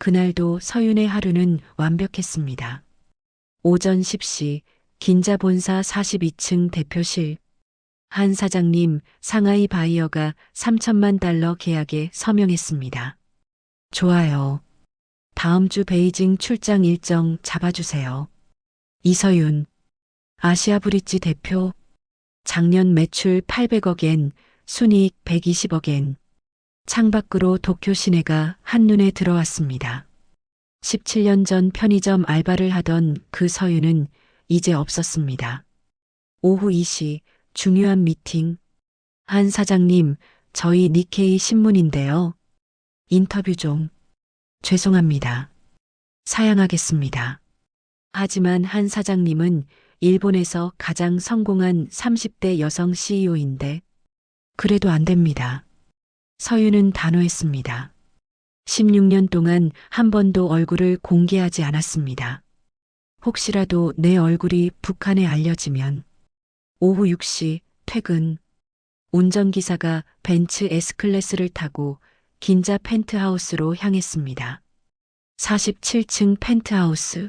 그날도 서윤의 하루는 완벽했습니다. 오전 10시 긴자본사 42층 대표실. 한 사장님, 상하이 바이어가 3천만 달러 계약에 서명했습니다. 좋아요. 다음 주 베이징 출장 일정 잡아주세요. 이서윤, 아시아브릿지 대표. 작년 매출 800억 엔, 순이익 120억 엔. 창밖으로 도쿄 시내가 한눈에 들어왔습니다. 17년 전 편의점 알바를 하던 그 서윤은 이제 없었습니다. 오후 2시 중요한 미팅. 한 사장님, 저희 니케이 신문인데요. 인터뷰 좀. 죄송합니다. 사양하겠습니다. 하지만 한 사장님은 일본에서 가장 성공한 30대 여성 CEO인데 그래도 안 됩니다. 서윤은 단호했습니다. 16년 동안 한 번도 얼굴을 공개하지 않았습니다. 혹시라도 내 얼굴이 북한에 알려지면. 오후 6시 퇴근. 운전기사가 벤츠 S클래스를 타고 긴자 펜트하우스로 향했습니다. 47층 펜트하우스.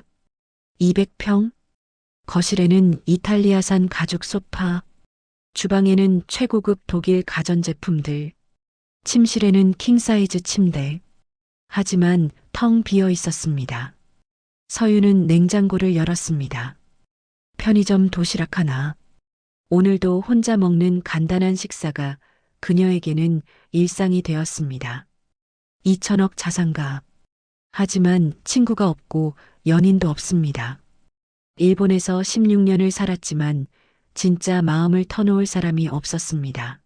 200평. 거실에는 이탈리아산 가죽 소파. 주방에는 최고급 독일 가전제품들. 침실에는 킹사이즈 침대. 하지만 텅 비어 있었습니다. 서윤은 냉장고를 열었습니다. 편의점 도시락 하나. 오늘도 혼자 먹는 간단한 식사가 그녀에게는 일상이 되었습니다. 2천억 자산가. 하지만 친구가 없고 연인도 없습니다. 일본에서 16년을 살았지만 진짜 마음을 터놓을 사람이 없었습니다.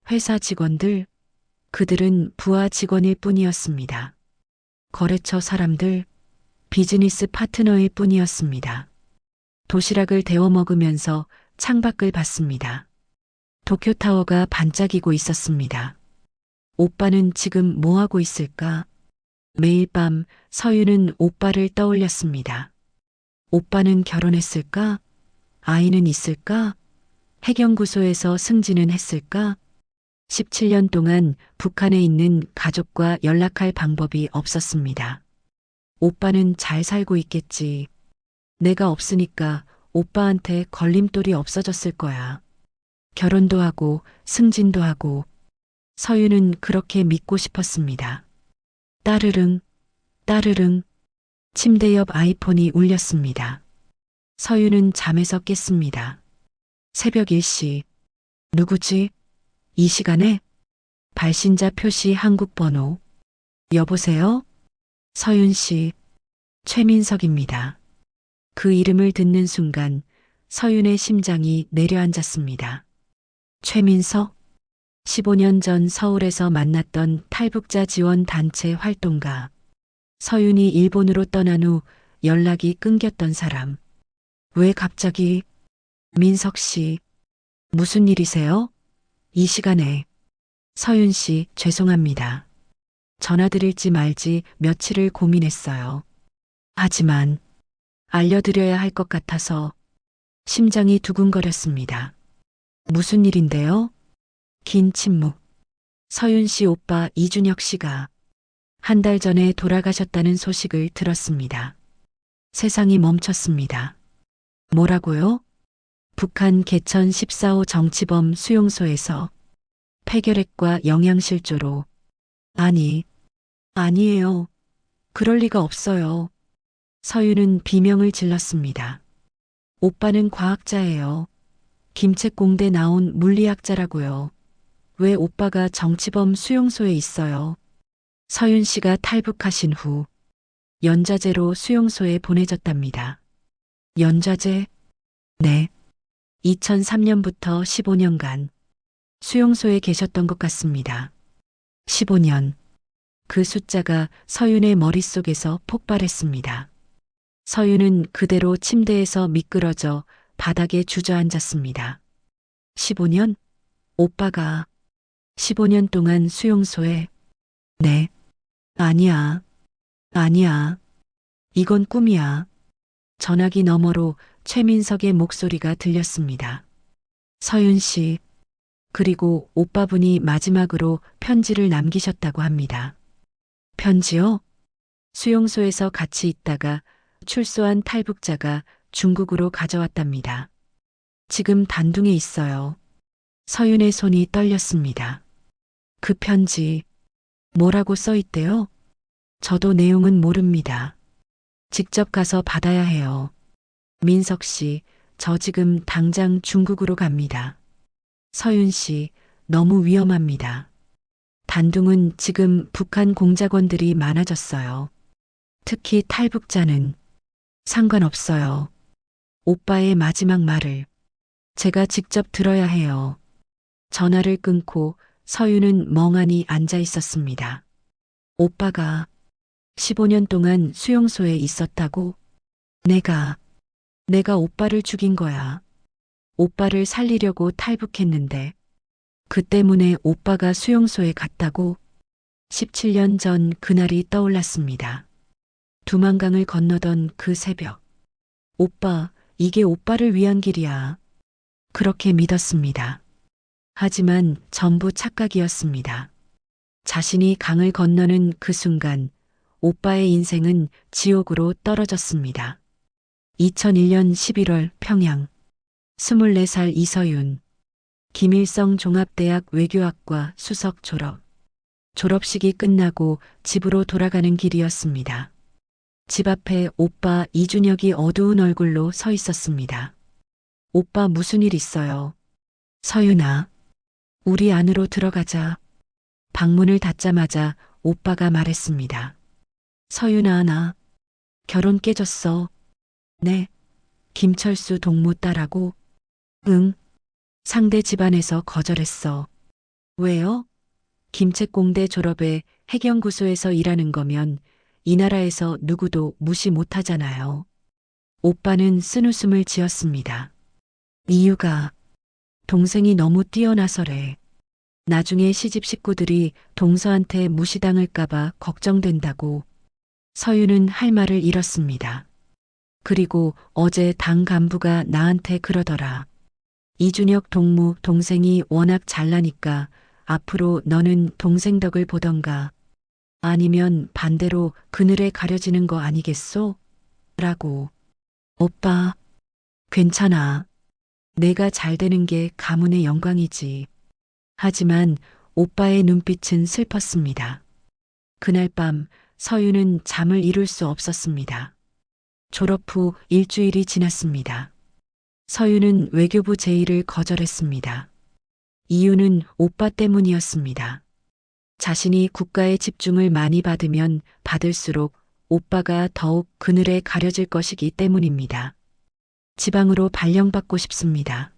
회사 직원들, 그들은 부하 직원일 뿐이었습니다. 거래처 사람들, 비즈니스 파트너일 뿐이었습니다. 도시락을 데워 먹으면서 창밖을 봤습니다. 도쿄타워가 반짝이고 있었습니다. 오빠는 지금 뭐 하고 있을까? 매일 밤 서윤은 오빠를 떠올렸습니다. 오빠는 결혼했을까? 아이는 있을까? 해경구소에서 승진은 했을까? 17년 동안 북한에 있는 가족과 연락할 방법이 없었습니다. 오빠는 잘 살고 있겠지. 내가 없으니까 오빠한테 걸림돌이 없어졌을 거야. 결혼도 하고 승진도 하고. 서윤은 그렇게 믿고 싶었습니다. 따르릉, 따르릉. 침대 옆 아이폰이 울렸습니다. 서윤은 잠에서 깼습니다. 새벽 1시. 누구지? 이 시간에? 발신자 표시 한국 번호. 여보세요? 서윤 씨. 최민석입니다. 그 이름을 듣는 순간 서윤의 심장이 내려앉았습니다. 최민석? 15년 전 서울에서 만났던 탈북자 지원 단체 활동가. 서윤이 일본으로 떠난 후 연락이 끊겼던 사람. 왜 갑자기? 민석 씨. 무슨 일이세요? 이 시간에. 서윤 씨, 죄송합니다. 전화드릴지 말지 며칠을 고민했어요. 하지만 알려드려야 할 것 같아서. 심장이 두근거렸습니다. 무슨 일인데요? 긴 침묵. 서윤 씨 오빠 이준혁 씨가 한 달 전에 돌아가셨다는 소식을 들었습니다. 세상이 멈췄습니다. 뭐라고요? 북한 개천 14호 정치범 수용소에서 폐결핵과 영양실조로. 아니에요. 그럴 리가 없어요. 서윤은 비명을 질렀습니다. 오빠는 과학자예요. 김책공대 나온 물리학자라고요. 왜 오빠가 정치범 수용소에 있어요? 서윤 씨가 탈북하신 후 연좌제로 수용소에 보내졌답니다. 연좌제? 네. 2003년부터 15년간 수용소에 계셨던 것 같습니다. 15년. 그 숫자가 서윤의 머릿속에서 폭발했습니다. 서윤은 그대로 침대에서 미끄러져 바닥에 주저앉았습니다. 15년? 오빠가 15년 동안 수용소에. 네. 아니야. 이건 꿈이야. 전화기 너머로 최민석의 목소리가 들렸습니다. 서윤 씨. 그리고 오빠분이 마지막으로 편지를 남기셨다고 합니다. 편지요? 수용소에서 같이 있다가 출소한 탈북자가 중국으로 가져왔답니다. 지금 단둥에 있어요. 서윤의 손이 떨렸습니다. 그 편지, 뭐라고 써 있대요? 저도 내용은 모릅니다. 직접 가서 받아야 해요. 민석 씨, 저 지금 당장 중국으로 갑니다. 서윤 씨, 너무 위험합니다. 단둥은 지금 북한 공작원들이 많아졌어요. 특히 탈북자는 상관없어요. 오빠의 마지막 말을 제가 직접 들어야 해요. 전화를 끊고 서윤은 멍하니 앉아 있었습니다. 오빠가 15년 동안 수용소에 있었다고? 내가 오빠를 죽인 거야. 오빠를 살리려고 탈북했는데 그 때문에 오빠가 수용소에 갔다고? 17년 전 그날이 떠올랐습니다. 두만강을 건너던 그 새벽. 오빠, 이게 오빠를 위한 길이야. 그렇게 믿었습니다. 하지만 전부 착각이었습니다. 자신이 강을 건너는 그 순간 오빠의 인생은 지옥으로 떨어졌습니다. 2001년 11월 평양. 24살 이서윤. 김일성 종합대학 외교학과 수석 졸업. 졸업식이 끝나고 집으로 돌아가는 길이었습니다. 집 앞에 오빠 이준혁이 어두운 얼굴로 서 있었습니다. 오빠 무슨 일 있어요? 서윤아, 우리 안으로 들어가자. 방문을 닫자마자 오빠가 말했습니다. 서윤아, 나 결혼 깨졌어. 네, 김철수 동무 딸하고. 응, 상대 집안에서 거절했어. 왜요? 김책공대 졸업에 해경구소에서 일하는 거면 이 나라에서 누구도 무시 못하잖아요. 오빠는 쓴웃음을 지었습니다. 이유가 동생이 너무 뛰어나서래. 나중에 시집 식구들이 동서한테 무시당할까봐 걱정된다고. 서윤은 할 말을 잃었습니다. 그리고 어제 당 간부가 나한테 그러더라. 이준혁 동무 동생이 워낙 잘나니까 앞으로 너는 동생 덕을 보던가 아니면 반대로 그늘에 가려지는 거 아니겠소? 라고. 오빠, 괜찮아. 내가 잘 되는 게 가문의 영광이지. 하지만 오빠의 눈빛은 슬펐습니다. 그날 밤 서윤은 잠을 이룰 수 없었습니다. 졸업 후 일주일이 지났습니다. 서윤은 외교부 제의를 거절했습니다. 이유는 오빠 때문이었습니다. 자신이 국가의 집중을 많이 받으면 받을수록 오빠가 더욱 그늘에 가려질 것이기 때문입니다. 지방으로 발령받고 싶습니다.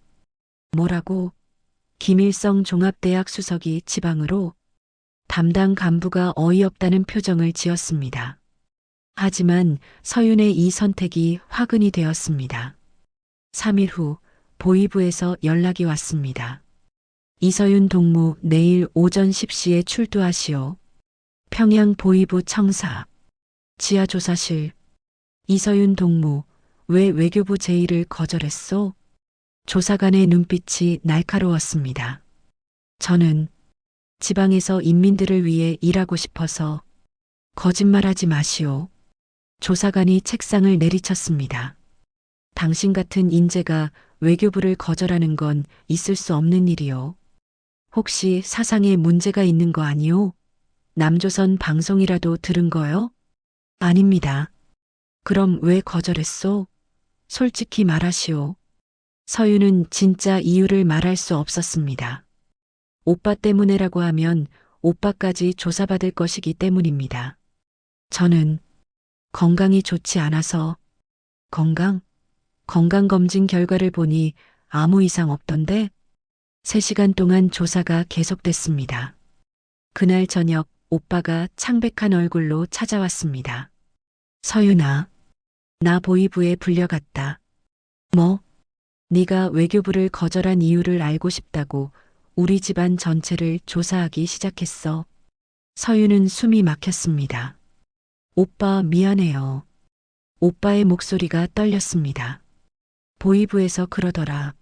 뭐라고? 김일성 종합대학 수석이 지방으로? 담당 간부가 어이없다는 표정을 지었습니다. 하지만 서윤의 이 선택이 화근이 되었습니다. 3일 후 보위부에서 연락이 왔습니다. 이서윤 동무 내일 오전 10시에 출두하시오. 평양 보위부 청사. 지하조사실. 이서윤 동무, 왜 외교부 제의를 거절했소? 조사관의 눈빛이 날카로웠습니다. 저는 지방에서 인민들을 위해 일하고 싶어서. 거짓말하지 마시오. 조사관이 책상을 내리쳤습니다. 당신 같은 인재가 외교부를 거절하는 건 있을 수 없는 일이요. 혹시 사상에 문제가 있는 거 아니오? 남조선 방송이라도 들은 거요? 아닙니다. 그럼 왜 거절했소? 솔직히 말하시오. 서윤은 진짜 이유를 말할 수 없었습니다. 오빠 때문에라고 하면 오빠까지 조사받을 것이기 때문입니다. 저는 건강이 좋지 않아서. 건강검진 결과를 보니 아무 이상 없던데? 3시간 동안 조사가 계속됐습니다. 그날 저녁 오빠가 창백한 얼굴로 찾아왔습니다. 서윤아, 나 보위부에 불려갔다. 뭐? 네가 외교부를 거절한 이유를 알고 싶다고 우리 집안 전체를 조사하기 시작했어. 서윤은 숨이 막혔습니다. 오빠 미안해요. 오빠의 목소리가 떨렸습니다. 보위부에서 그러더라.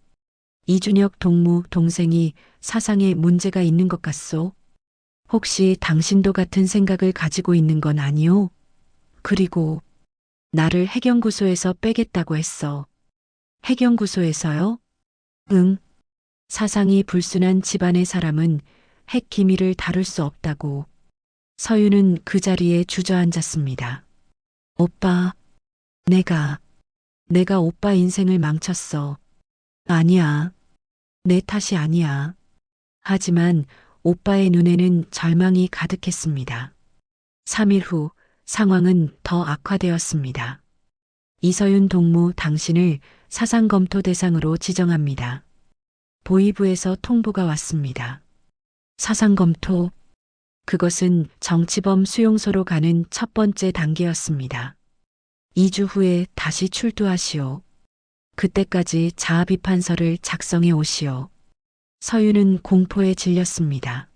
이준혁 동무 동생이 사상에 문제가 있는 것 같소? 혹시 당신도 같은 생각을 가지고 있는 건 아니오? 그리고 나를 해경구소에서 빼겠다고 했어. 해경구소에서요? 응. 사상이 불순한 집안의 사람은 핵 기밀을 다룰 수 없다고. 서윤은 그 자리에 주저앉았습니다. 오빠, 내가 오빠 인생을 망쳤어. 아니야. 내 탓이 아니야. 하지만 오빠의 눈에는 절망이 가득했습니다. 3일 후 상황은 더 악화되었습니다. 이서윤 동무 당신을 사상검토 대상으로 지정합니다. 보위부에서 통보가 왔습니다. 사상검토, 그것은 정치범 수용소로 가는 첫 번째 단계였습니다. 2주 후에 다시 출두하시오. 그때까지 자아비판서를 작성해 오시오. 서윤은 공포에 질렸습니다.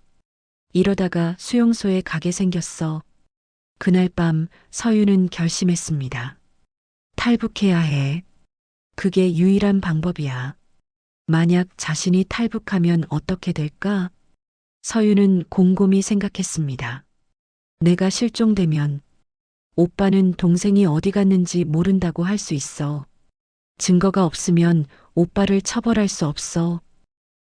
이러다가 수용소에 가게 생겼어. 그날 밤 서윤은 결심했습니다. 탈북해야 해. 그게 유일한 방법이야. 만약 자신이 탈북하면 어떻게 될까? 서윤은 곰곰이 생각했습니다. 내가 실종되면 오빠는 동생이 어디 갔는지 모른다고 할 수 있어. 증거가 없으면 오빠를 처벌할 수 없어.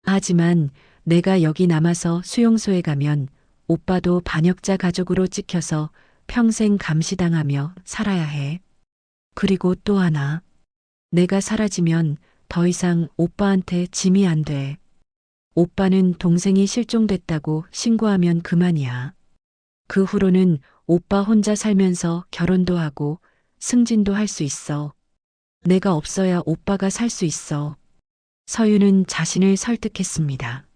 하지만 내가 여기 남아서 수용소에 가면 오빠도 반역자 가족으로 찍혀서 평생 감시당하며 살아야 해. 그리고 또 하나. 내가 사라지면 더 이상 오빠한테 짐이 안 돼. 오빠는 동생이 실종됐다고 신고하면 그만이야. 그 후로는 오빠 혼자 살면서 결혼도 하고 승진도 할 수 있어. 내가 없어야 오빠가 살 수 있어. 서윤은 자신을 설득했습니다.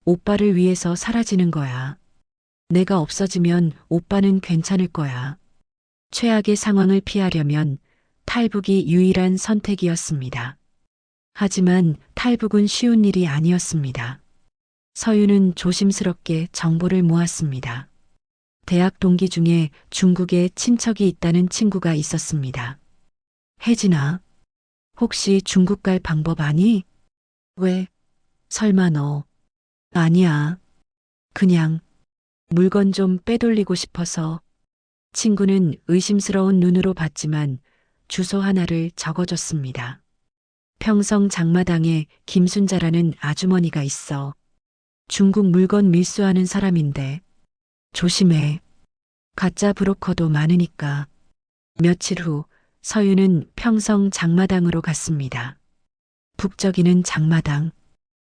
오빠를 위해서 사라지는 거야. 내가 없어지면 오빠는 괜찮을 거야. 최악의 상황을 피하려면 탈북이 유일한 선택이었습니다. 하지만 탈북은 쉬운 일이 아니었습니다. 서윤은 조심스럽게 정보를 모았습니다. 대학 동기 중에 중국에 친척이 있다는 친구가 있었습니다. 혜진아, 혹시 중국 갈 방법 아니? 왜? 설마 너? 아니야. 그냥 물건 좀 빼돌리고 싶어서. 친구는 의심스러운 눈으로 봤지만 주소 하나를 적어줬습니다. 평성 장마당에 김순자라는 아주머니가 있어. 중국 물건 밀수하는 사람인데 조심해. 가짜 브로커도 많으니까. 며칠 후 서윤은 평성 장마당으로 갔습니다. 북적이는 장마당.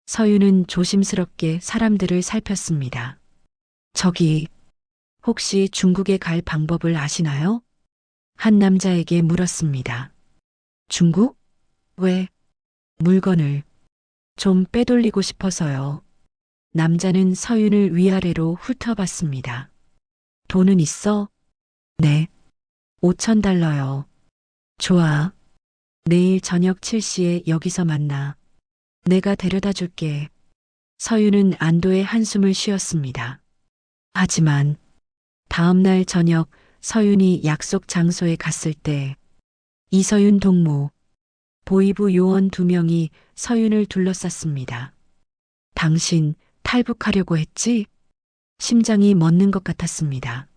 서윤은 조심스럽게 사람들을 살폈습니다. 저기, 혹시 중국에 갈 방법을 아시나요? 한 남자에게 물었습니다. 중국? 왜? 물건을 좀 빼돌리고 싶어서요. 남자는 서윤을 위아래로 훑어봤습니다. 돈은 있어? 네. 5,000달러요. 좋아. 내일 저녁 7시에 여기서 만나. 내가 데려다 줄게. 서윤은 안도의 한숨을 쉬었습니다. 하지만 다음 날 저녁 서윤이 약속 장소에 갔을 때 이서윤 동무, 보위부 요원 2명이 서윤을 둘러쌌습니다. 당신 탈북하려고 했지? 심장이 멎는 것 같았습니다.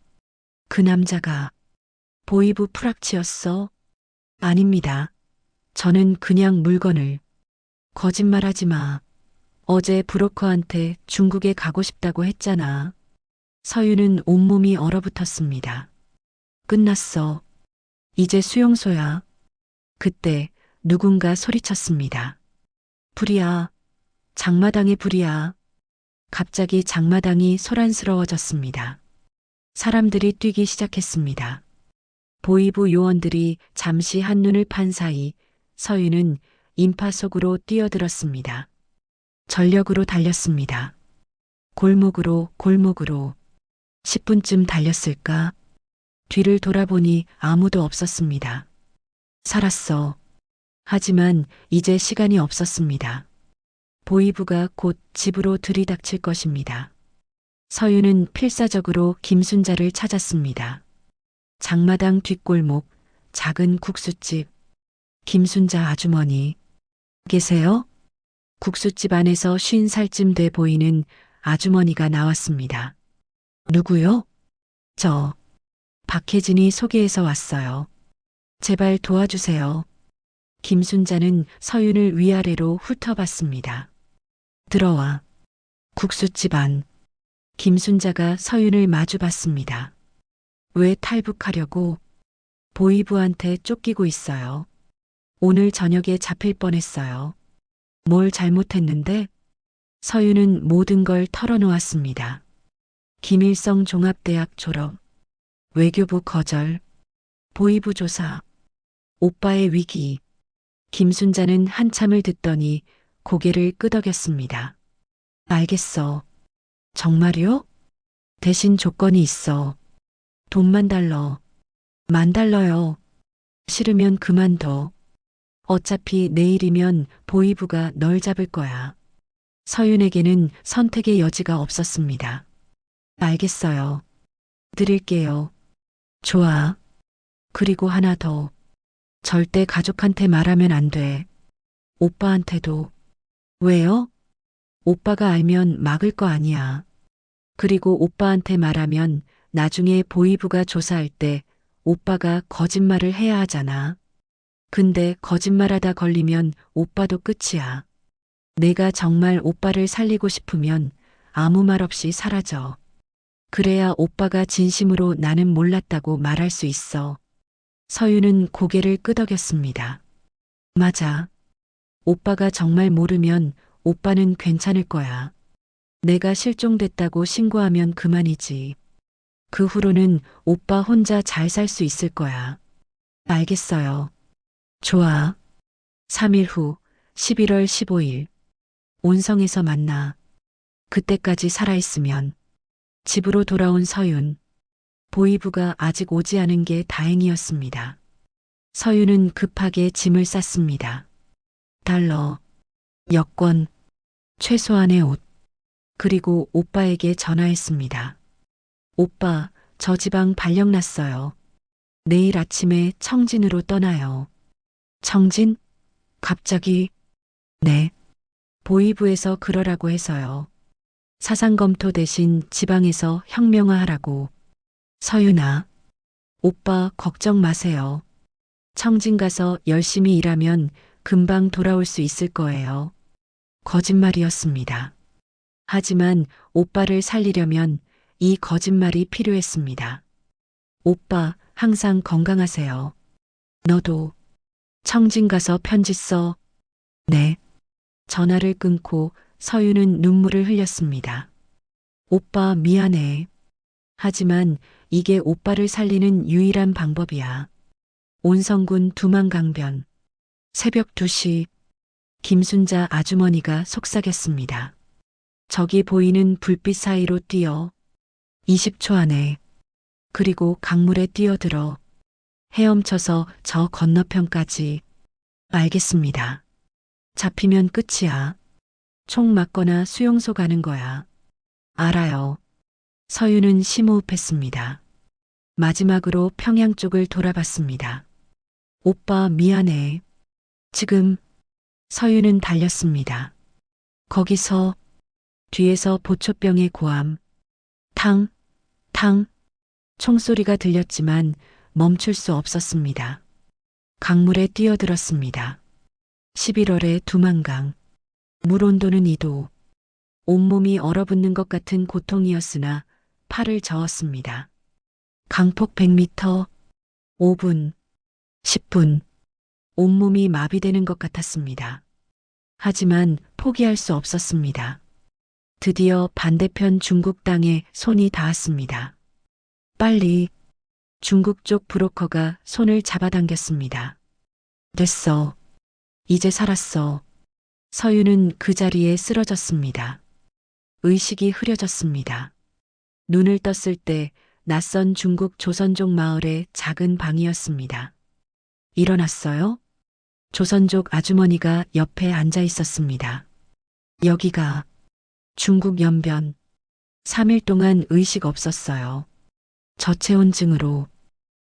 그 남자가 보위부 프락치였어? 아닙니다. 저는 그냥 물건을. 거짓말하지 마. 어제 브로커한테 중국에 가고 싶다고 했잖아. 서윤은 온몸이 얼어붙었습니다. 끝났어. 이제 수용소야. 그때 누군가 소리쳤습니다. 불이야. 장마당의 불이야. 갑자기 장마당이 소란스러워졌습니다. 사람들이 뛰기 시작했습니다. 보위부 요원들이 잠시 한눈을 판 사이 서윤은 인파 속으로 뛰어들었습니다. 전력으로 달렸습니다. 골목으로 골목으로 10분쯤 달렸을까? 뒤를 돌아보니 아무도 없었습니다. 살았어. 하지만 이제 시간이 없었습니다. 보위부가 곧 집으로 들이닥칠 것입니다. 서윤은 필사적으로 김순자를 찾았습니다. 장마당 뒷골목, 작은 국수집. 김순자 아주머니. 계세요? 국수집 안에서 50살쯤 돼 보이는 아주머니가 나왔습니다. 누구요? 저. 박혜진이 소개해서 왔어요. 제발 도와주세요. 김순자는 서윤을 위아래로 훑어봤습니다. 들어와. 국수집 안. 김순자가 서윤을 마주봤습니다. 왜 탈북하려고? 보이부한테 쫓기고 있어요. 오늘 저녁에 잡힐 뻔했어요. 뭘 잘못했는데? 서윤은 모든 걸 털어놓았습니다. 김일성 종합대학 졸업, 외교부 거절, 보이부 조사, 오빠의 위기. 김순자는 한참을 듣더니 고개를 끄덕였습니다. 알겠어. 정말요? 대신 조건이 있어. 돈만 달러. 10,000달러요. 싫으면 그만둬. 어차피 내일이면 보이부가 널 잡을 거야. 서윤에게는 선택의 여지가 없었습니다. 알겠어요. 드릴게요. 좋아. 그리고 하나 더. 절대 가족한테 말하면 안 돼. 오빠한테도. 왜요? 오빠가 알면 막을 거 아니야. 그리고 오빠한테 말하면 나중에 보이부가 조사할 때 오빠가 거짓말을 해야 하잖아. 근데 거짓말하다 걸리면 오빠도 끝이야. 내가 정말 오빠를 살리고 싶으면 아무 말 없이 사라져. 그래야 오빠가 진심으로 나는 몰랐다고 말할 수 있어. 서윤은 고개를 끄덕였습니다. 맞아. 오빠가 정말 모르면 오빠는 괜찮을 거야. 내가 실종됐다고 신고하면 그만이지. 그 후로는 오빠 혼자 잘 살 수 있을 거야. 알겠어요. 좋아. 3일 후 11월 15일. 온성에서 만나. 그때까지 살아있으면. 집으로 돌아온 서윤. 보이부가 아직 오지 않은 게 다행이었습니다. 서윤은 급하게 짐을 쌌습니다. 달러, 여권, 최소한의 옷, 그리고 오빠에게 전화했습니다. 오빠, 저 지방 발령 났어요. 내일 아침에 청진으로 떠나요. 청진? 갑자기? 네. 보이부에서 그러라고 해서요. 사상검토 대신 지방에서 혁명화하라고. 서윤아, 오빠 걱정 마세요. 청진 가서 열심히 일하면 금방 돌아올 수 있을 거예요. 거짓말이었습니다. 하지만 오빠를 살리려면 이 거짓말이 필요했습니다. 오빠, 항상 건강하세요. 너도 청진 가서 편지 써. 네. 전화를 끊고 서윤은 눈물을 흘렸습니다. 오빠 미안해. 하지만 이게 오빠를 살리는 유일한 방법이야. 온성군 두만강변. 새벽 2시. 김순자 아주머니가 속삭였습니다. 저기 보이는 불빛 사이로 뛰어. 20초 안에. 그리고 강물에 뛰어들어. 헤엄쳐서 저 건너편까지. 알겠습니다. 잡히면 끝이야. 총 맞거나 수용소 가는 거야. 알아요. 서윤은 심호흡했습니다. 마지막으로 평양 쪽을 돌아봤습니다. 오빠 미안해. 지금 서윤은 달렸습니다. 거기서 뒤에서 보초병의 고함. 탕, 탕. 총소리가 들렸지만 멈출 수 없었습니다. 강물에 뛰어들었습니다. 11월의 두만강. 물 온도는 2도. 온몸이 얼어붙는 것 같은 고통이었으나 팔을 저었습니다. 강폭 100m, 5분, 10분. 온몸이 마비되는 것 같았습니다. 하지만 포기할 수 없었습니다. 드디어 반대편 중국 땅에 손이 닿았습니다. 빨리. 중국 쪽 브로커가 손을 잡아당겼습니다. 됐어. 이제 살았어. 서윤은 그 자리에 쓰러졌습니다. 의식이 흐려졌습니다. 눈을 떴을 때 낯선 중국 조선족 마을의 작은 방이었습니다. 일어났어요? 조선족 아주머니가 옆에 앉아 있었습니다. 여기가 중국 연변. 3일 동안 의식 없었어요. 저체온증으로.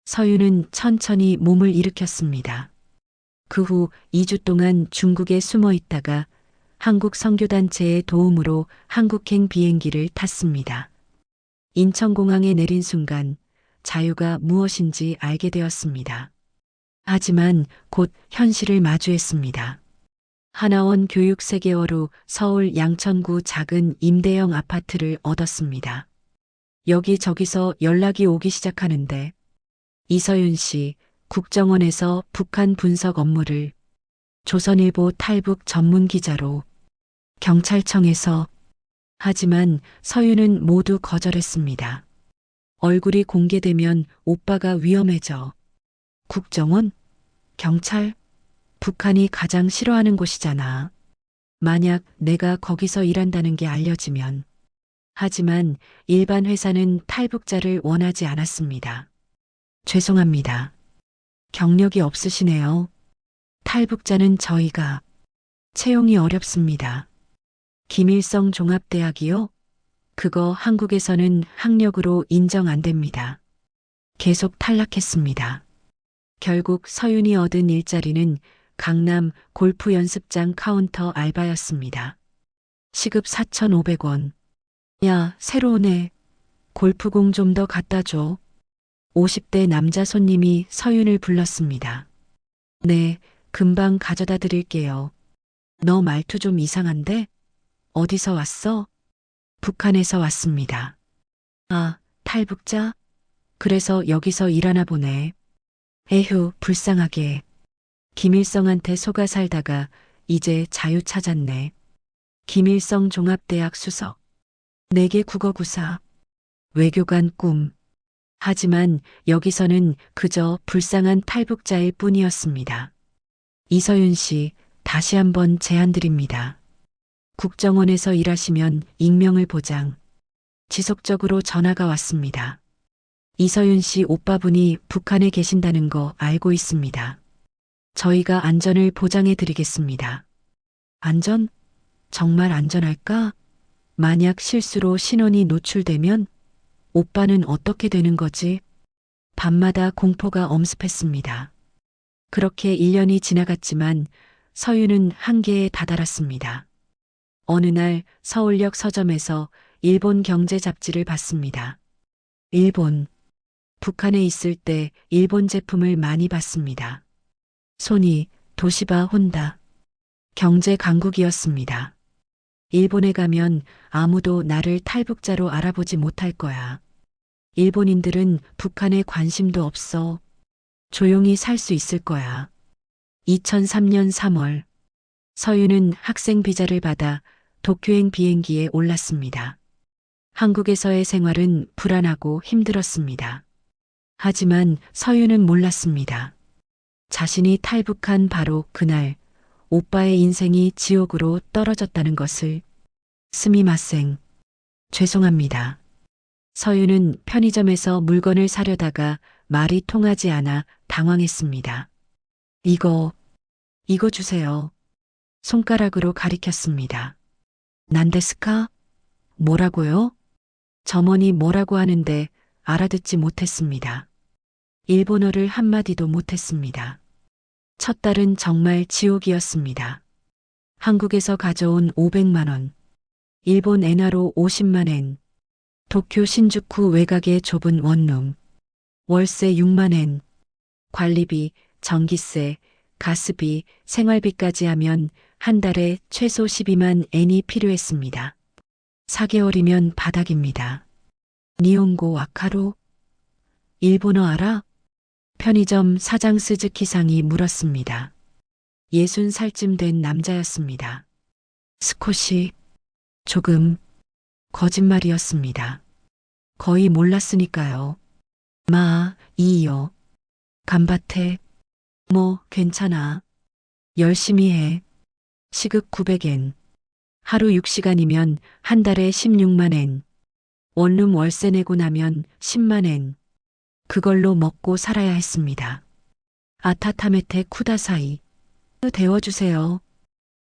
서윤은 천천히 몸을 일으켰습니다. 그 후 2주 동안 중국에 숨어 있다가 한국 선교단체의 도움으로 한국행 비행기를 탔습니다. 인천공항에 내린 순간 자유가 무엇인지 알게 되었습니다. 하지만 곧 현실을 마주했습니다. 하나원 교육 3개월 후 서울 양천구 작은 임대형 아파트를 얻었습니다. 여기저기서 연락이 오기 시작하는데 이서윤 씨, 국정원에서 북한 분석 업무를, 조선일보 탈북 전문 기자로, 경찰청에서. 하지만 서윤은 모두 거절했습니다. 얼굴이 공개되면 오빠가 위험해져. 국정원? 경찰? 북한이 가장 싫어하는 곳이잖아. 만약 내가 거기서 일한다는 게 알려지면. 하지만 일반 회사는 탈북자를 원하지 않았습니다. 죄송합니다. 경력이 없으시네요. 탈북자는 저희가 채용이 어렵습니다. 김일성 종합대학이요? 그거 한국에서는 학력으로 인정 안 됩니다. 계속 탈락했습니다. 결국 서윤이 얻은 일자리는 강남 골프 연습장 카운터 알바였습니다. 시급 4,500원. 야, 새로 오네. 골프공 좀 더 갖다 줘. 50대 남자 손님이 서윤을 불렀습니다. 네, 금방 가져다 드릴게요. 너 말투 좀 이상한데? 어디서 왔어? 북한에서 왔습니다. 아, 탈북자? 그래서 여기서 일하나 보네. 에휴, 불쌍하게. 김일성한테 속아 살다가 이제 자유 찾았네. 김일성 종합대학 수석. 4개 국어구사. 외교관 꿈. 하지만 여기서는 그저 불쌍한 탈북자일 뿐이었습니다. 이서윤 씨, 다시 한번 제안드립니다. 국정원에서 일하시면 익명을 보장. 지속적으로 전화가 왔습니다. 이서윤 씨 오빠분이 북한에 계신다는 거 알고 있습니다. 저희가 안전을 보장해 드리겠습니다. 안전? 정말 안전할까? 만약 실수로 신원이 노출되면 오빠는 어떻게 되는 거지? 밤마다 공포가 엄습했습니다. 그렇게 1년이 지나갔지만 서윤은 한계에 다다랐습니다. 어느 날 서울역 서점에서 일본 경제 잡지를 봤습니다. 일본. 북한에 있을 때 일본 제품을 많이 봤습니다. 소니, 도시바, 혼다. 경제 강국이었습니다. 일본에 가면 아무도 나를 탈북자로 알아보지 못할 거야. 일본인들은 북한에 관심도 없어. 조용히 살 수 있을 거야. 2003년 3월 서윤은 학생 비자를 받아 도쿄행 비행기에 올랐습니다. 한국에서의 생활은 불안하고 힘들었습니다. 하지만 서윤은 몰랐습니다. 자신이 탈북한 바로 그날 오빠의 인생이 지옥으로 떨어졌다는 것을. 스미마생. 죄송합니다. 서윤은 편의점에서 물건을 사려다가 말이 통하지 않아 당황했습니다. 이거 주세요. 손가락으로 가리켰습니다. 난데스카? 뭐라고요? 점원이 뭐라고 하는데 알아듣지 못했습니다. 일본어를 한마디도 못했습니다. 첫 달은 정말 지옥이었습니다. 한국에서 가져온 500만 원, 일본 엔화로 50만 엔, 도쿄 신주쿠 외곽의 좁은 원룸, 월세 6만 엔, 관리비, 전기세, 가스비, 생활비까지 하면 한 달에 최소 12만 엔이 필요했습니다. 4개월이면 바닥입니다. 니혼고 와카로? 일본어 알아? 편의점 사장 스즈키상이 물었습니다. 60살쯤 된 남자였습니다. 스코시, 조금, 거짓말이었습니다. 거의 몰랐으니까요. 이요. 간바테. 뭐, 괜찮아. 열심히 해. 시급 900엔. 하루 6시간이면 한 달에 16만 엔. 원룸 월세 내고 나면 10만 엔. 그걸로 먹고 살아야 했습니다. 아타타메테 쿠다사이. 데워주세요.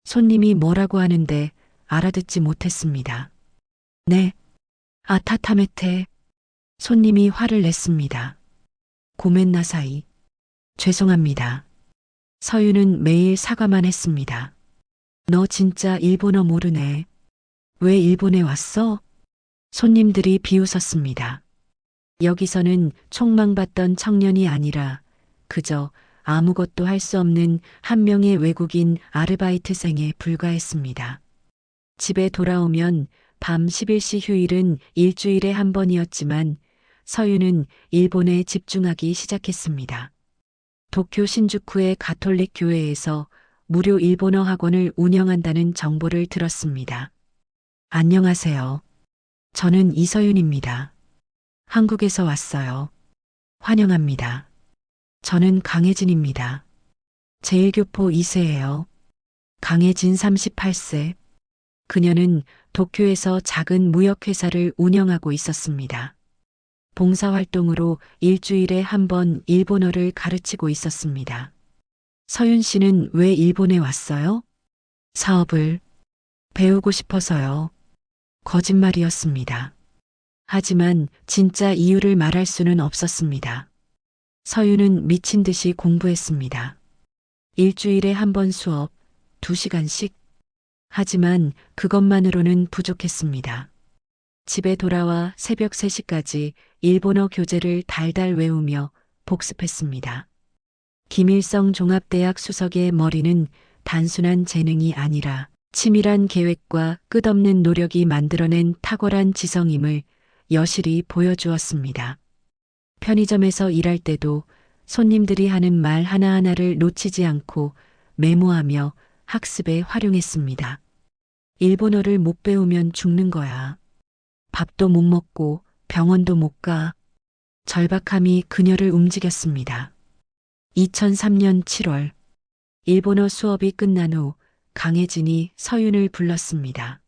손님이 뭐라고 하는데 알아듣지 못했습니다. 네. 아타타메테. 손님이 화를 냈습니다. 고멘나사이. 죄송합니다. 서윤은 매일 사과만 했습니다. 너 진짜 일본어 모르네. 왜 일본에 왔어? 손님들이 비웃었습니다. 여기서는 촉망받던 청년이 아니라 그저 아무것도 할 수 없는 한 명의 외국인 아르바이트생에 불과했습니다. 집에 돌아오면 밤 11시 휴일은 일주일에 한 번이었지만 서윤은 일본에 집중하기 시작했습니다. 도쿄 신주쿠의 가톨릭 교회에서 무료 일본어 학원을 운영한다는 정보를 들었습니다. 안녕하세요. 저는 이서윤입니다. 한국에서 왔어요. 환영합니다. 저는 강혜진입니다. 제1교포 2세예요. 강혜진 38세. 그녀는 도쿄에서 작은 무역회사를 운영하고 있었습니다. 봉사활동으로 일주일에 한 번 일본어를 가르치고 있었습니다. 서윤 씨는 왜 일본에 왔어요? 사업을 배우고 싶어서요. 거짓말이었습니다. 하지만 진짜 이유를 말할 수는 없었습니다. 서윤은 미친 듯이 공부했습니다. 일주일에 한 번 수업, 2시간씩. 하지만 그것만으로는 부족했습니다. 집에 돌아와 새벽 3시까지 일본어 교재를 달달 외우며 복습했습니다. 김일성 종합대학 수석의 머리는 단순한 재능이 아니라 치밀한 계획과 끝없는 노력이 만들어낸 탁월한 지성임을 여실히 보여주었습니다. 편의점에서 일할 때도 손님들이 하는 말 하나하나를 놓치지 않고 메모하며 학습에 활용했습니다. 일본어를 못 배우면 죽는 거야. 밥도 못 먹고 병원도 못 가. 절박함이 그녀를 움직였습니다. 2003년 7월, 일본어 수업이 끝난 후 강혜진이 서윤을 불렀습니다.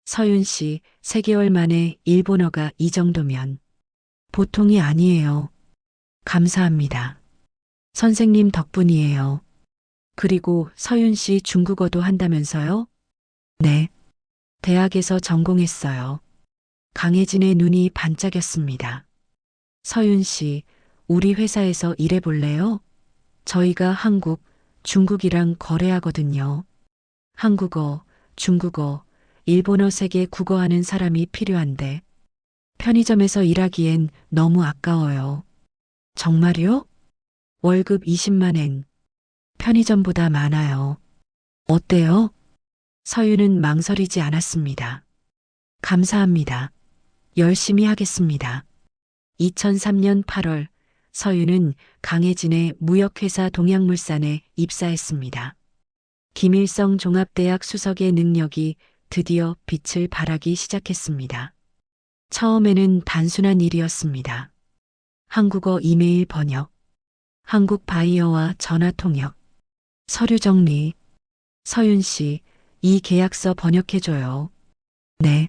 서윤 씨, 3개월 만에 일본어가 이 정도면 보통이 아니에요. 감사합니다. 선생님 덕분이에요. 그리고 서윤 씨 중국어도 한다면서요? 네. 대학에서 전공했어요. 강혜진의 눈이 반짝였습니다. 서윤 씨, 우리 회사에서 일해볼래요? 저희가 한국, 중국이랑 거래하거든요. 한국어, 중국어, 일본어 3개 국어하는 사람이 필요한데 편의점에서 일하기엔 너무 아까워요. 정말요? 월급 20만 엔. 편의점보다 많아요. 어때요? 서윤은 망설이지 않았습니다. 감사합니다. 열심히 하겠습니다. 2003년 8월 서윤은 강혜진의 무역회사 동양물산에 입사했습니다. 김일성 종합대학 수석의 능력이 드디어 빛을 발하기 시작했습니다. 처음에는 단순한 일이었습니다. 한국어 이메일 번역, 한국 바이어와 전화 통역, 서류 정리. 서윤 씨, 이 계약서 번역해줘요. 네.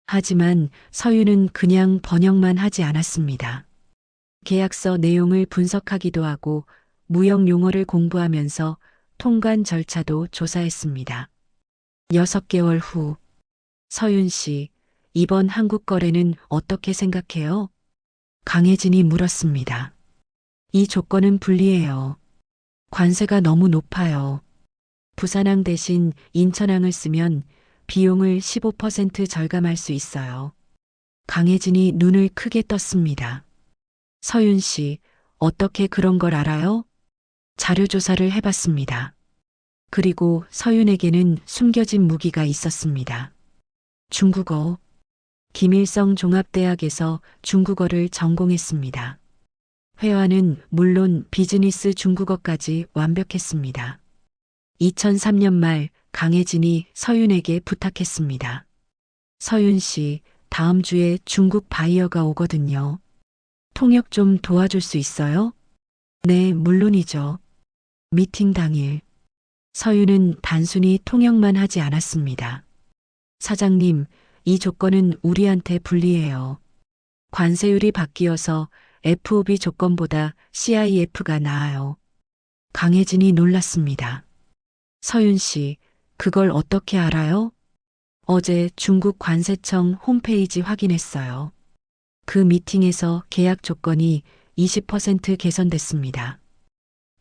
하지만 서윤은 그냥 번역만 하지 않았습니다. 계약서 내용을 분석하기도 하고 무역 용어를 공부하면서 통관 절차도 조사했습니다. 6개월 후, 서윤 씨, 이번 한국 거래는 어떻게 생각해요? 강혜진이 물었습니다. 이 조건은 불리해요. 관세가 너무 높아요. 부산항 대신 인천항을 쓰면 비용을 15% 절감할 수 있어요. 강혜진이 눈을 크게 떴습니다. 서윤 씨, 어떻게 그런 걸 알아요? 자료조사를 해봤습니다. 그리고 서윤에게는 숨겨진 무기가 있었습니다. 중국어. 김일성 종합대학에서 중국어를 전공했습니다. 회화는 물론 비즈니스 중국어까지 완벽했습니다. 2003년 말 강혜진이 서윤에게 부탁했습니다. 서윤 씨, 다음 주에 중국 바이어가 오거든요. 통역 좀 도와줄 수 있어요? 네, 물론이죠. 미팅 당일, 서윤은 단순히 통역만 하지 않았습니다. 사장님, 이 조건은 우리한테 불리해요. 관세율이 바뀌어서 FOB 조건보다 CIF가 나아요. 강혜진이 놀랐습니다. 서윤 씨, 그걸 어떻게 알아요? 어제 중국 관세청 홈페이지 확인했어요. 그 미팅에서 계약 조건이 20% 개선됐습니다.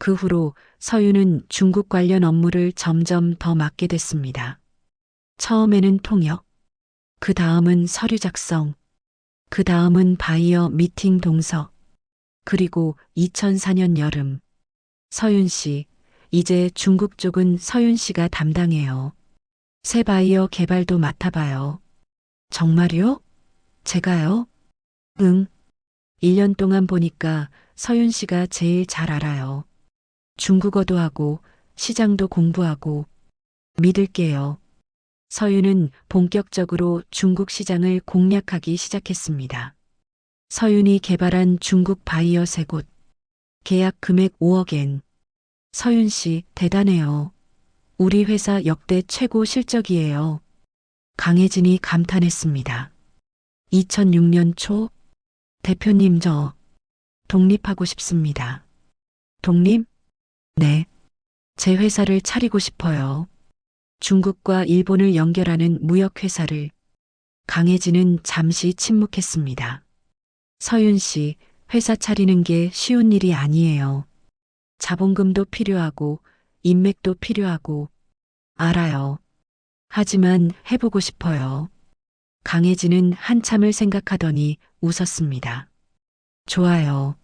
그 후로 서윤은 중국 관련 업무를 점점 더 맡게 됐습니다. 처음에는 통역, 그 다음은 서류 작성, 그 다음은 바이어 미팅 동서. 그리고 2004년 여름. 서윤 씨, 이제 중국 쪽은 서윤 씨가 담당해요. 새 바이어 개발도 맡아봐요. 정말요? 제가요? 응. 1년 동안 보니까 서윤 씨가 제일 잘 알아요. 중국어도 하고 시장도 공부하고 믿을게요. 서윤은 본격적으로 중국 시장을 공략하기 시작했습니다. 서윤이 개발한 중국 바이어 3곳. 계약 금액 5억엔. 서윤 씨 대단해요. 우리 회사 역대 최고 실적이에요. 강혜진이 감탄했습니다. 2006년 초 대표님 저 독립하고 싶습니다. 독립? 네. 제 회사를 차리고 싶어요. 중국과 일본을 연결하는 무역회사를. 강혜진은 잠시 침묵했습니다. 서윤 씨, 회사 차리는 게 쉬운 일이 아니에요. 자본금도 필요하고 인맥도 필요하고 알아요. 하지만 해보고 싶어요. 강혜진은 한참을 생각하더니 웃었습니다. 좋아요.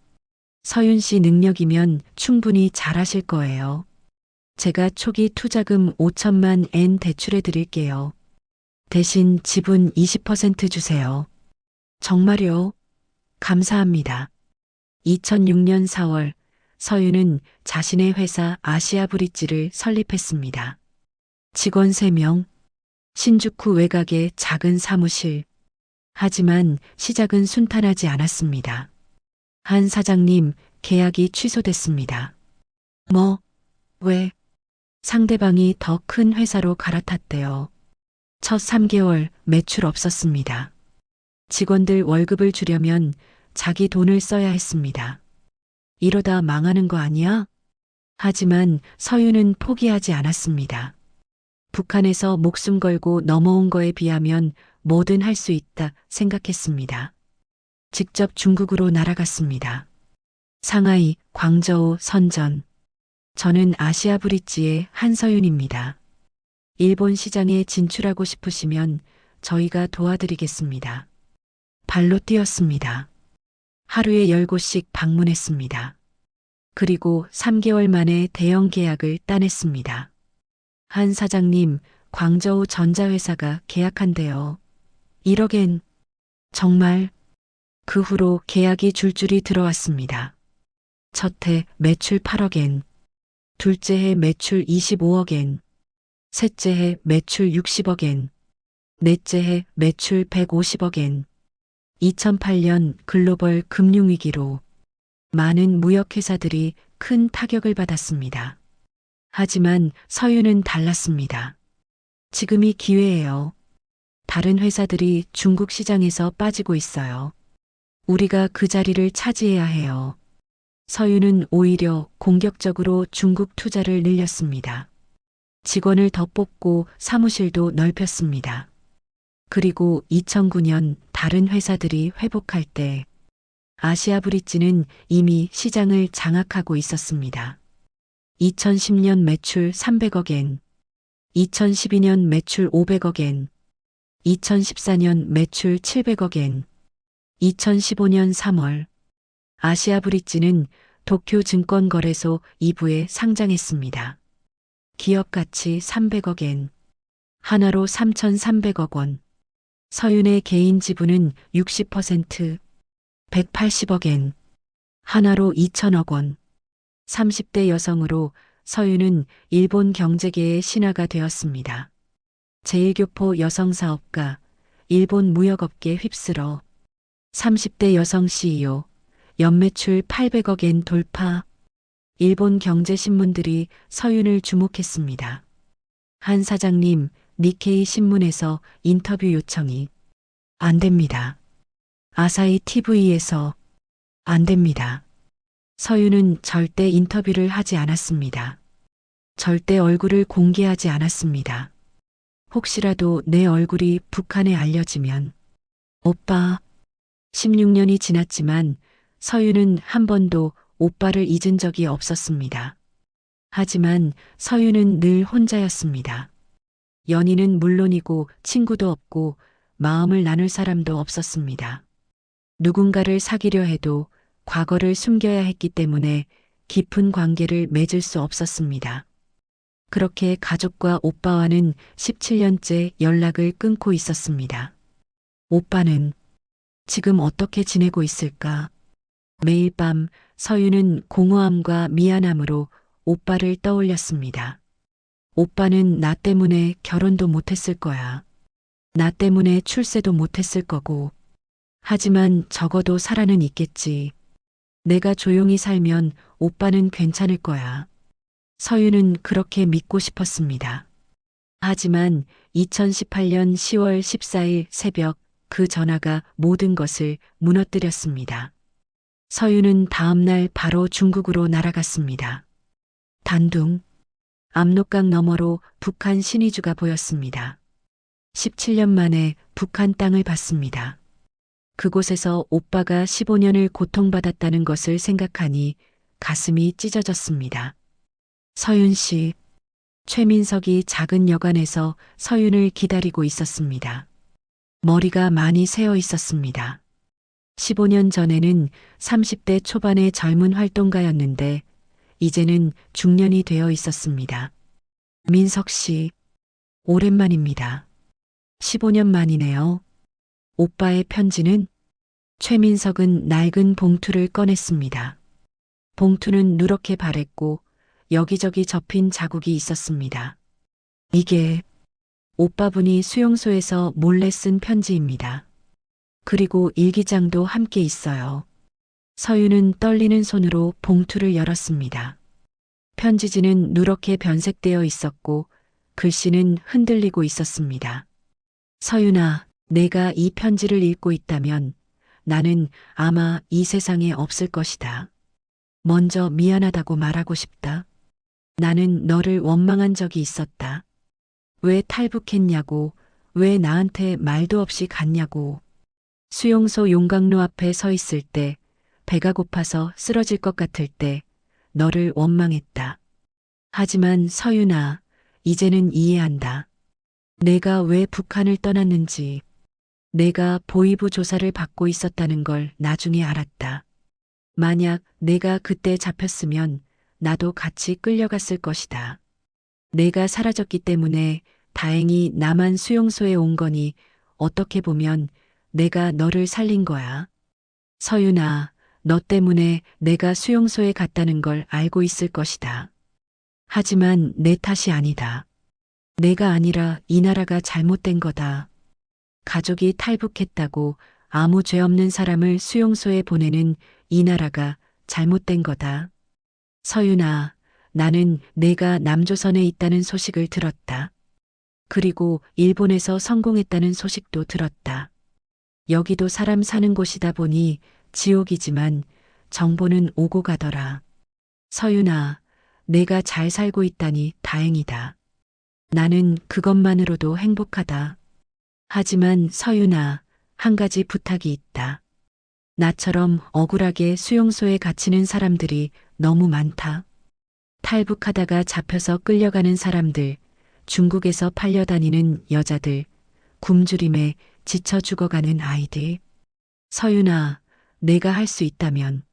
서윤 씨 능력이면 충분히 잘하실 거예요. 제가 초기 투자금 5천만 엔 대출해 드릴게요. 대신 지분 20% 주세요. 정말요? 감사합니다. 2006년 4월 서윤은 자신의 회사 아시아브릿지를 설립했습니다. 직원 3명, 신주쿠 외곽의 작은 사무실. 하지만 시작은 순탄하지 않았습니다. 한 사장님, 계약이 취소됐습니다. 왜? 상대방이 더 큰 회사로 갈아탔대요. 첫 3개월 매출 없었습니다. 직원들 월급을 주려면 자기 돈을 써야 했습니다. 이러다 망하는 거 아니야? 하지만 서윤은 포기하지 않았습니다. 북한에서 목숨 걸고 넘어온 거에 비하면 뭐든 할 수 있다 생각했습니다. 직접 중국으로 날아갔습니다. 상하이, 광저우, 선전. 저는 아시아브릿지의 한서윤입니다. 일본 시장에 진출하고 싶으시면 저희가 도와드리겠습니다. 발로 뛰었습니다. 하루에 10곳씩 방문했습니다. 그리고 3개월 만에 대형 계약을 따냈습니다. 한 사장님, 광저우 전자회사가 계약한대요. 1억엔. 정말. 그 후로 계약이 줄줄이 들어왔습니다. 첫 해 매출 8억엔. 둘째 해 매출 25억엔. 셋째 해 매출 60억엔. 넷째 해 매출 150억엔. 2008년 글로벌 금융위기로 많은 무역회사들이 큰 타격을 받았습니다. 하지만 서윤은 달랐습니다. 지금이 기회예요. 다른 회사들이 중국 시장에서 빠지고 있어요. 우리가 그 자리를 차지해야 해요. 서윤은 오히려 공격적으로 중국 투자를 늘렸습니다. 직원을 더 뽑고 사무실도 넓혔습니다. 그리고 2009년 다른 회사들이 회복할 때 아시아브릿지는 이미 시장을 장악하고 있었습니다. 2010년 매출 300억엔, 2012년 매출 500억엔, 2014년 매출 700억엔, 2015년 3월 아시아브릿지는 도쿄 증권거래소 2부에 상장했습니다. 기업 가치 300억엔, 하나로 3,300억 원. 서윤의 개인 지분은 60%, 180억엔, 하나로 2천억 원. 30대 여성으로 서윤은 일본 경제계의 신화가 되었습니다. 제1교포 여성사업가, 일본 무역업계 휩쓸어 30대 여성 CEO, 연매출 800억엔 돌파. 일본 경제신문들이 서윤을 주목했습니다. 한 사장님, 니케이 신문에서 인터뷰 요청이. 안 됩니다. 아사히 TV에서. 안 됩니다. 서윤은 절대 인터뷰를 하지 않았습니다. 절대 얼굴을 공개하지 않았습니다. 혹시라도 내 얼굴이 북한에 알려지면. 오빠. 16년이 지났지만 서윤은 한 번도 오빠를 잊은 적이 없었습니다. 하지만 서윤은 늘 혼자였습니다. 연인은 물론이고 친구도 없고 마음을 나눌 사람도 없었습니다. 누군가를 사귀려 해도 과거를 숨겨야 했기 때문에 깊은 관계를 맺을 수 없었습니다. 그렇게 가족과 오빠와는 17년째 연락을 끊고 있었습니다. 오빠는 지금 어떻게 지내고 있을까? 매일 밤 서윤은 공허함과 미안함으로 오빠를 떠올렸습니다. 오빠는 나 때문에 결혼도 못했을 거야. 나 때문에 출세도 못했을 거고. 하지만 적어도 살아는 있겠지. 내가 조용히 살면 오빠는 괜찮을 거야. 서윤은 그렇게 믿고 싶었습니다. 하지만 2018년 10월 14일 새벽 그 전화가 모든 것을 무너뜨렸습니다. 서윤은 다음날 바로 중국으로 날아갔습니다. 단둥, 압록강 너머로 북한 신의주가 보였습니다. 17년 만에 북한 땅을 봤습니다. 그곳에서 오빠가 15년을 고통받았다는 것을 생각하니 가슴이 찢어졌습니다. 서윤 씨, 최민석이 작은 여관에서 서윤을 기다리고 있었습니다. 머리가 많이 새어 있었습니다. 15년 전에는 30대 초반의 젊은 활동가였는데 이제는 중년이 되어 있었습니다. 민석 씨, 오랜만입니다. 15년 만이네요. 오빠의 편지는? 최민석은 낡은 봉투를 꺼냈습니다. 봉투는 누렇게 바랬고 여기저기 접힌 자국이 있었습니다. 이게 오빠분이 수용소에서 몰래 쓴 편지입니다. 그리고 일기장도 함께 있어요. 서윤은 떨리는 손으로 봉투를 열었습니다. 편지지는 누렇게 변색되어 있었고 글씨는 흔들리고 있었습니다. 서윤아, 내가 이 편지를 읽고 있다면 나는 아마 이 세상에 없을 것이다. 먼저 미안하다고 말하고 싶다. 나는 너를 원망한 적이 있었다. 왜 탈북했냐고, 왜 나한테 말도 없이 갔냐고. 수용소 용광로 앞에 서 있을 때, 배가 고파서 쓰러질 것 같을 때, 너를 원망했다. 하지만 서윤아, 이제는 이해한다. 내가 왜 북한을 떠났는지, 내가 보위부 조사를 받고 있었다는 걸 나중에 알았다. 만약 내가 그때 잡혔으면 나도 같이 끌려갔을 것이다. 내가 사라졌기 때문에 다행히 나만 수용소에 온 거니 어떻게 보면 내가 너를 살린 거야. 서윤아, 너 때문에 내가 수용소에 갔다는 걸 알고 있을 것이다. 하지만 내 탓이 아니다. 내가 아니라 이 나라가 잘못된 거다. 가족이 탈북했다고 아무 죄 없는 사람을 수용소에 보내는 이 나라가 잘못된 거다. 서윤아, 나는 내가 남조선에 있다는 소식을 들었다. 그리고 일본에서 성공했다는 소식도 들었다. 여기도 사람 사는 곳이다 보니 지옥이지만 정보는 오고 가더라. 서윤아, 내가 잘 살고 있다니 다행이다. 나는 그것만으로도 행복하다. 하지만 서윤아, 한 가지 부탁이 있다. 나처럼 억울하게 수용소에 갇히는 사람들이 너무 많다. 탈북하다가 잡혀서 끌려가는 사람들, 중국에서 팔려다니는 여자들, 굶주림에 지쳐 죽어가는 아이들. 서윤아, 내가 할 수 있다면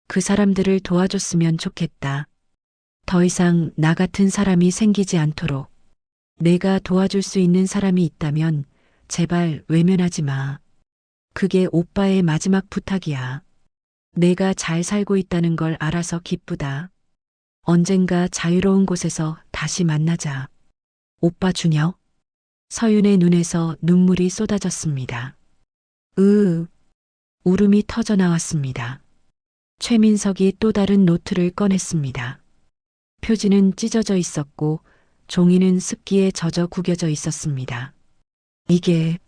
그 사람들을 도와줬으면 좋겠다. 더 이상 나 같은 사람이 생기지 않도록 내가 도와줄 수 있는 사람이 있다면 제발 외면하지 마. 그게 오빠의 마지막 부탁이야. 내가 잘 살고 있다는 걸 알아서 기쁘다. 언젠가 자유로운 곳에서 다시 만나자. 오빠 준혁. 서윤의 눈에서 눈물이 쏟아졌습니다. 울음이 터져 나왔습니다. 최민석이 또 다른 노트를 꺼냈습니다. 표지는 찢어져 있었고 종이는 습기에 젖어 구겨져 있었습니다. 이게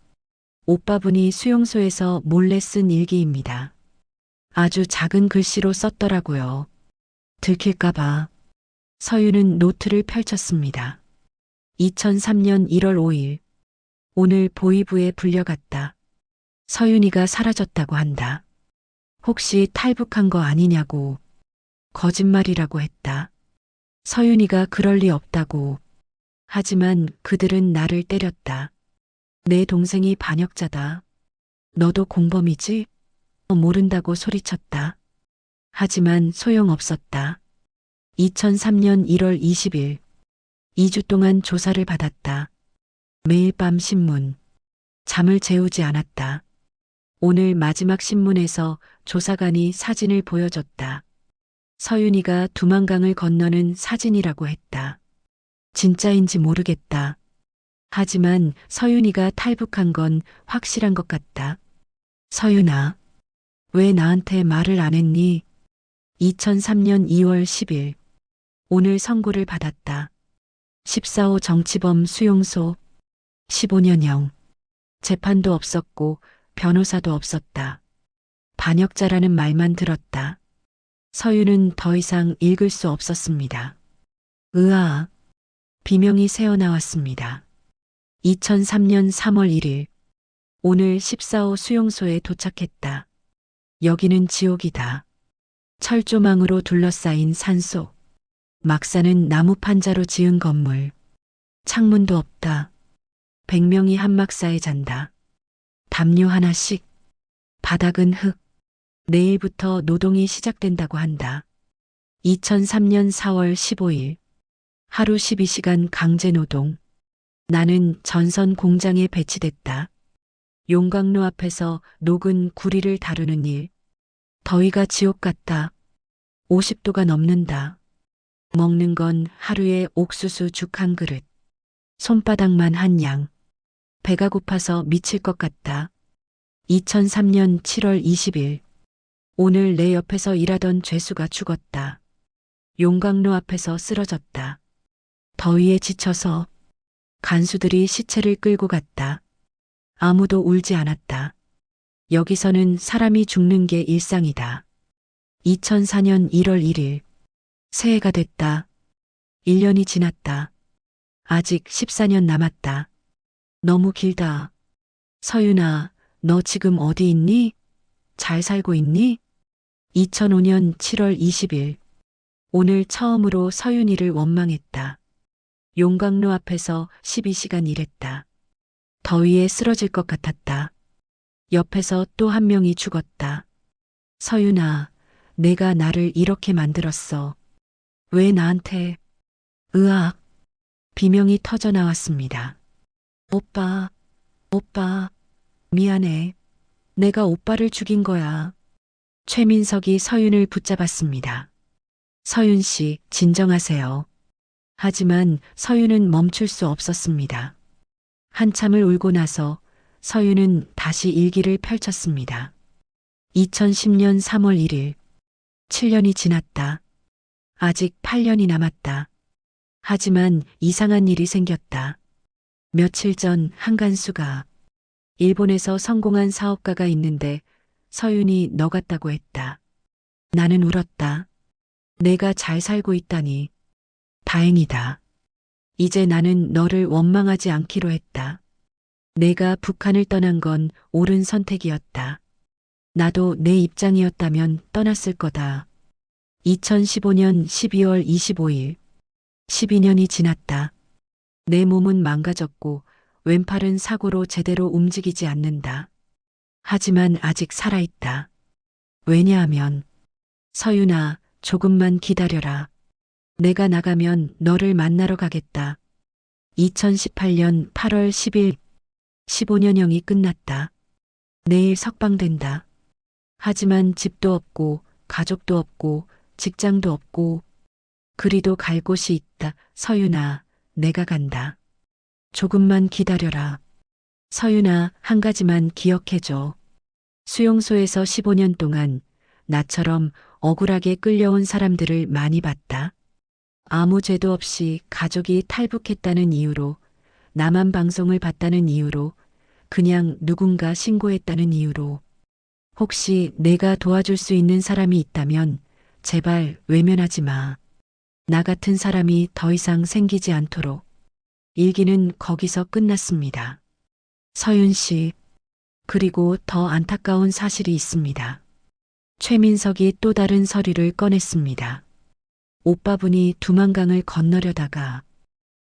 오빠분이 수용소에서 몰래 쓴 일기입니다. 아주 작은 글씨로 썼더라고요. 들킬까봐. 서윤은 노트를 펼쳤습니다. 2003년 1월 5일. 오늘 보위부에 불려갔다. 서윤이가 사라졌다고 한다. 혹시 탈북한 거 아니냐고. 거짓말이라고 했다. 서윤이가 그럴 리 없다고. 하지만 그들은 나를 때렸다. 내 동생이 반역자다. 너도 공범이지? 모른다고 소리쳤다. 하지만 소용없었다. 2003년 1월 20일, 2주 동안 조사를 받았다. 매일 밤 신문. 잠을 재우지 않았다. 오늘 마지막 신문에서 조사관이 사진을 보여줬다. 서윤이가 두만강을 건너는 사진이라고 했다. 진짜인지 모르겠다. 하지만 서윤이가 탈북한 건 확실한 것 같다. 서윤아, 왜 나한테 말을 안 했니? 2003년 2월 10일. 오늘 선고를 받았다. 14호 정치범 수용소. 15년형. 재판도 없었고 변호사도 없었다. 반역자라는 말만 들었다. 서윤은 더 이상 읽을 수 없었습니다. 으아. 비명이 새어나왔습니다. 2003년 3월 1일. 오늘 14호 수용소에 도착했다. 여기는 지옥이다. 철조망으로 둘러싸인 산속. 막사는 나무 판자로 지은 건물. 창문도 없다. 100명이 한 막사에 잔다. 담요 하나씩. 바닥은 흙. 내일부터 노동이 시작된다고 한다. 2003년 4월 15일. 하루 12시간 강제 노동. 나는 전선 공장에 배치됐다. 용광로 앞에서 녹은 구리를 다루는 일. 더위가 지옥 같다. 50도가 넘는다. 먹는 건 하루에 옥수수 죽 한 그릇. 손바닥만 한 양. 배가 고파서 미칠 것 같다. 2003년 7월 20일. 오늘 내 옆에서 일하던 죄수가 죽었다. 용광로 앞에서 쓰러졌다. 더위에 지쳐서 간수들이 시체를 끌고 갔다. 아무도 울지 않았다. 여기서는 사람이 죽는 게 일상이다. 2004년 1월 1일. 새해가 됐다. 1년이 지났다. 아직 14년 남았다. 너무 길다. 서윤아, 너 지금 어디 있니? 잘 살고 있니? 2005년 7월 20일. 오늘 처음으로 서윤이를 원망했다. 용광로 앞에서 12시간 일했다. 더위에 쓰러질 것 같았다. 옆에서 또 한 명이 죽었다. 서윤아, 내가 나를 이렇게 만들었어. 왜 나한테? 으악. 비명이 터져 나왔습니다. 오빠, 오빠, 미안해. 내가 오빠를 죽인 거야. 최민석이 서윤을 붙잡았습니다. 서윤 씨, 진정하세요. 하지만 서윤은 멈출 수 없었습니다. 한참을 울고 나서 서윤은 다시 일기를 펼쳤습니다. 2010년 3월 1일. 7년이 지났다. 아직 8년이 남았다. 하지만 이상한 일이 생겼다. 며칠 전 한간수가 일본에서 성공한 사업가가 있는데 서윤이 너 같다고 했다. 나는 울었다. 내가 잘 살고 있다니. 다행이다. 이제 나는 너를 원망하지 않기로 했다. 내가 북한을 떠난 건 옳은 선택이었다. 나도 내 입장이었다면 떠났을 거다. 2015년 12월 25일. 12년이 지났다. 내 몸은 망가졌고 왼팔은 사고로 제대로 움직이지 않는다. 하지만 아직 살아있다. 왜냐하면 서윤아, 조금만 기다려라. 내가 나가면 너를 만나러 가겠다. 2018년 8월 10일. 15년형이 끝났다. 내일 석방된다. 하지만 집도 없고 가족도 없고 직장도 없고 그리도 갈 곳이 있다. 서윤아, 내가 간다. 조금만 기다려라. 서윤아, 한 가지만 기억해줘. 수용소에서 15년 동안 나처럼 억울하게 끌려온 사람들을 많이 봤다. 아무 죄도 없이 가족이 탈북했다는 이유로, 나만 방송을 봤다는 이유로, 그냥 누군가 신고했다는 이유로. 혹시 내가 도와줄 수 있는 사람이 있다면 제발 외면하지 마. 나 같은 사람이 더 이상 생기지 않도록. 일기는 거기서 끝났습니다. 서윤 씨. 그리고 더 안타까운 사실이 있습니다. 최민석이 또 다른 서류를 꺼냈습니다. 오빠분이 두만강을 건너려다가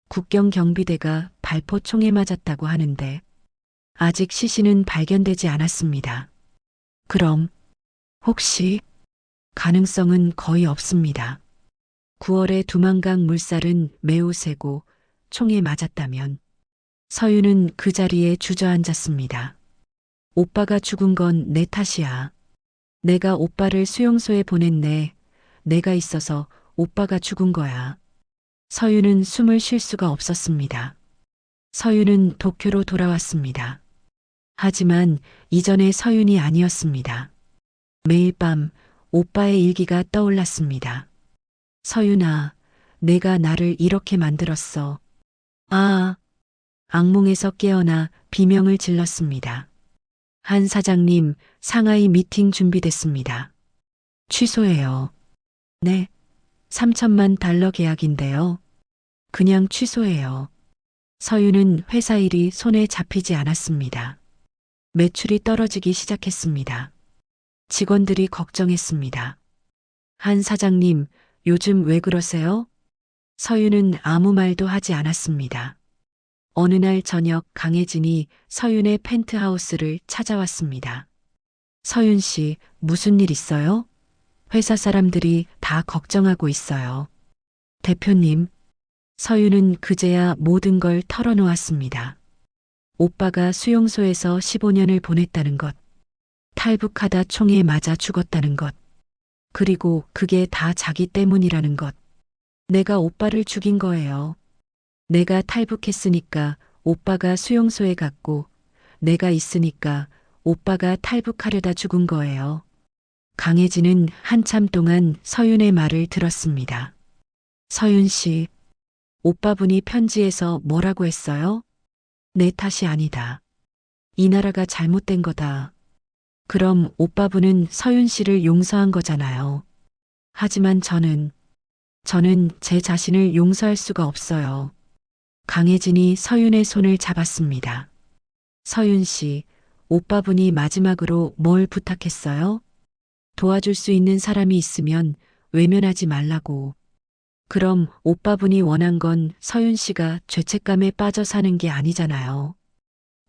국경 경비대가 발포총에 맞았다고 하는데 아직 시신은 발견되지 않았습니다. 그럼 혹시 가능성은 거의 없습니다. 9월의 두만강 물살은 매우 세고 총에 맞았다면 서윤은 그 자리에 주저앉았습니다. 오빠가 죽은 건 내 탓이야. 내가 오빠를 수용소에 보냈네. 내가 있어서 오빠가 죽은 거야. 서윤은 숨을 쉴 수가 없었습니다. 서윤은 도쿄로 돌아왔습니다. 하지만 이전의 서윤이 아니었습니다. 매일 밤 오빠의 일기가 떠올랐습니다. 서윤아, 내가 나를 이렇게 만들었어. 아, 악몽에서 깨어나 비명을 질렀습니다. 한 사장님, 상하이 미팅 준비됐습니다. 취소해요. 네, 3천만 달러 계약인데요. 그냥 취소해요. 서윤은 회사 일이 손에 잡히지 않았습니다. 매출이 떨어지기 시작했습니다. 직원들이 걱정했습니다. 한 사장님, 요즘 왜 그러세요? 서윤은 아무 말도 하지 않았습니다. 어느 날 저녁 강혜진이 서윤의 펜트하우스를 찾아왔습니다. 서윤 씨, 무슨 일 있어요? 회사 사람들이 다 걱정하고 있어요. 대표님, 서윤은 그제야 모든 걸 털어놓았습니다. 오빠가 수용소에서 15년을 보냈다는 것, 탈북하다 총에 맞아 죽었다는 것, 그리고 그게 다 자기 때문이라는 것. 내가 오빠를 죽인 거예요. 내가 탈북했으니까 오빠가 수용소에 갔고, 내가 있으니까 오빠가 탈북하려다 죽은 거예요. 강혜진은 한참 동안 서윤의 말을 들었습니다. 서윤 씨, 오빠분이 편지에서 뭐라고 했어요? 내 탓이 아니다. 이 나라가 잘못된 거다. 그럼 오빠분은 서윤 씨를 용서한 거잖아요. 하지만 저는 제 자신을 용서할 수가 없어요. 강혜진이 서윤의 손을 잡았습니다. 서윤 씨, 오빠분이 마지막으로 뭘 부탁했어요? 도와줄 수 있는 사람이 있으면 외면하지 말라고. 그럼 오빠분이 원한 건 서윤 씨가 죄책감에 빠져 사는 게 아니잖아요.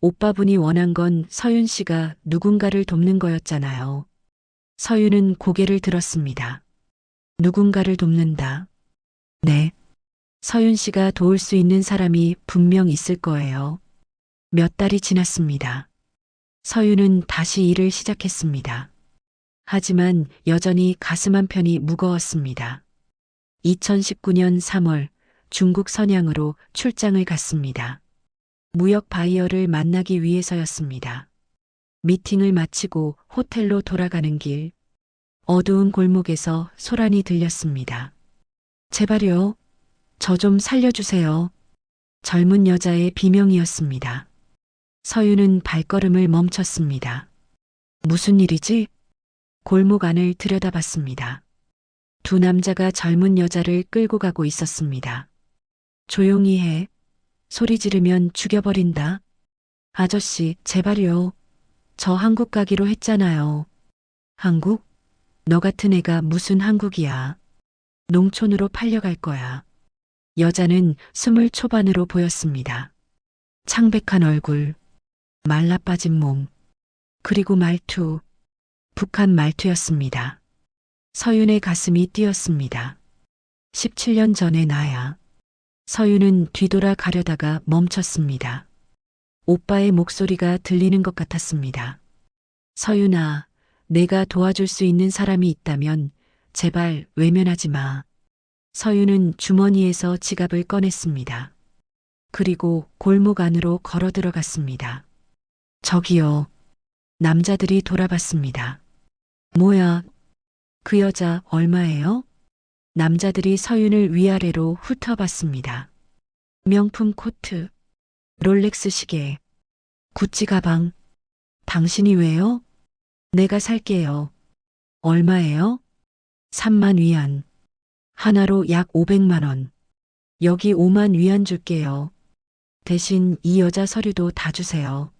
오빠분이 원한 건 서윤 씨가 누군가를 돕는 거였잖아요. 서윤은 고개를 들었습니다. 누군가를 돕는다. 네. 서윤 씨가 도울 수 있는 사람이 분명 있을 거예요. 몇 달이 지났습니다. 서윤은 다시 일을 시작했습니다. 하지만 여전히 가슴 한편이 무거웠습니다. 2019년 3월 중국 선양으로 출장을 갔습니다. 무역 바이어를 만나기 위해서였습니다. 미팅을 마치고 호텔로 돌아가는 길, 어두운 골목에서 소란이 들렸습니다. 제발요. 저 좀 살려주세요. 젊은 여자의 비명이었습니다. 서윤은 발걸음을 멈췄습니다. 무슨 일이지? 골목 안을 들여다봤습니다. 두 남자가 젊은 여자를 끌고 가고 있었습니다. 조용히 해. 소리 지르면 죽여버린다. 아저씨, 제발요. 저 한국 가기로 했잖아요. 한국? 너 같은 애가 무슨 한국이야. 농촌으로 팔려갈 거야. 여자는 20 초반으로 보였습니다. 창백한 얼굴, 말라빠진 몸, 그리고 말투, 북한 말투였습니다. 서윤의 가슴이 뛰었습니다. 17년 전의 나야. 서윤은 뒤돌아 가려다가 멈췄습니다. 오빠의 목소리가 들리는 것 같았습니다. 서윤아, 내가 도와줄 수 있는 사람이 있다면 제발 외면하지 마. 서윤은 주머니에서 지갑을 꺼냈습니다. 그리고 골목 안으로 걸어 들어갔습니다. 저기요. 남자들이 돌아봤습니다. 뭐야? 그 여자 얼마예요? 남자들이 서윤을 위아래로 훑어봤습니다. 명품 코트, 롤렉스 시계, 구찌 가방. 당신이 왜요? 내가 살게요. 얼마예요? 3만 위안. 하나로 약 500만 원. 여기 5만 위안 줄게요. 대신 이 여자 서류도 다 주세요.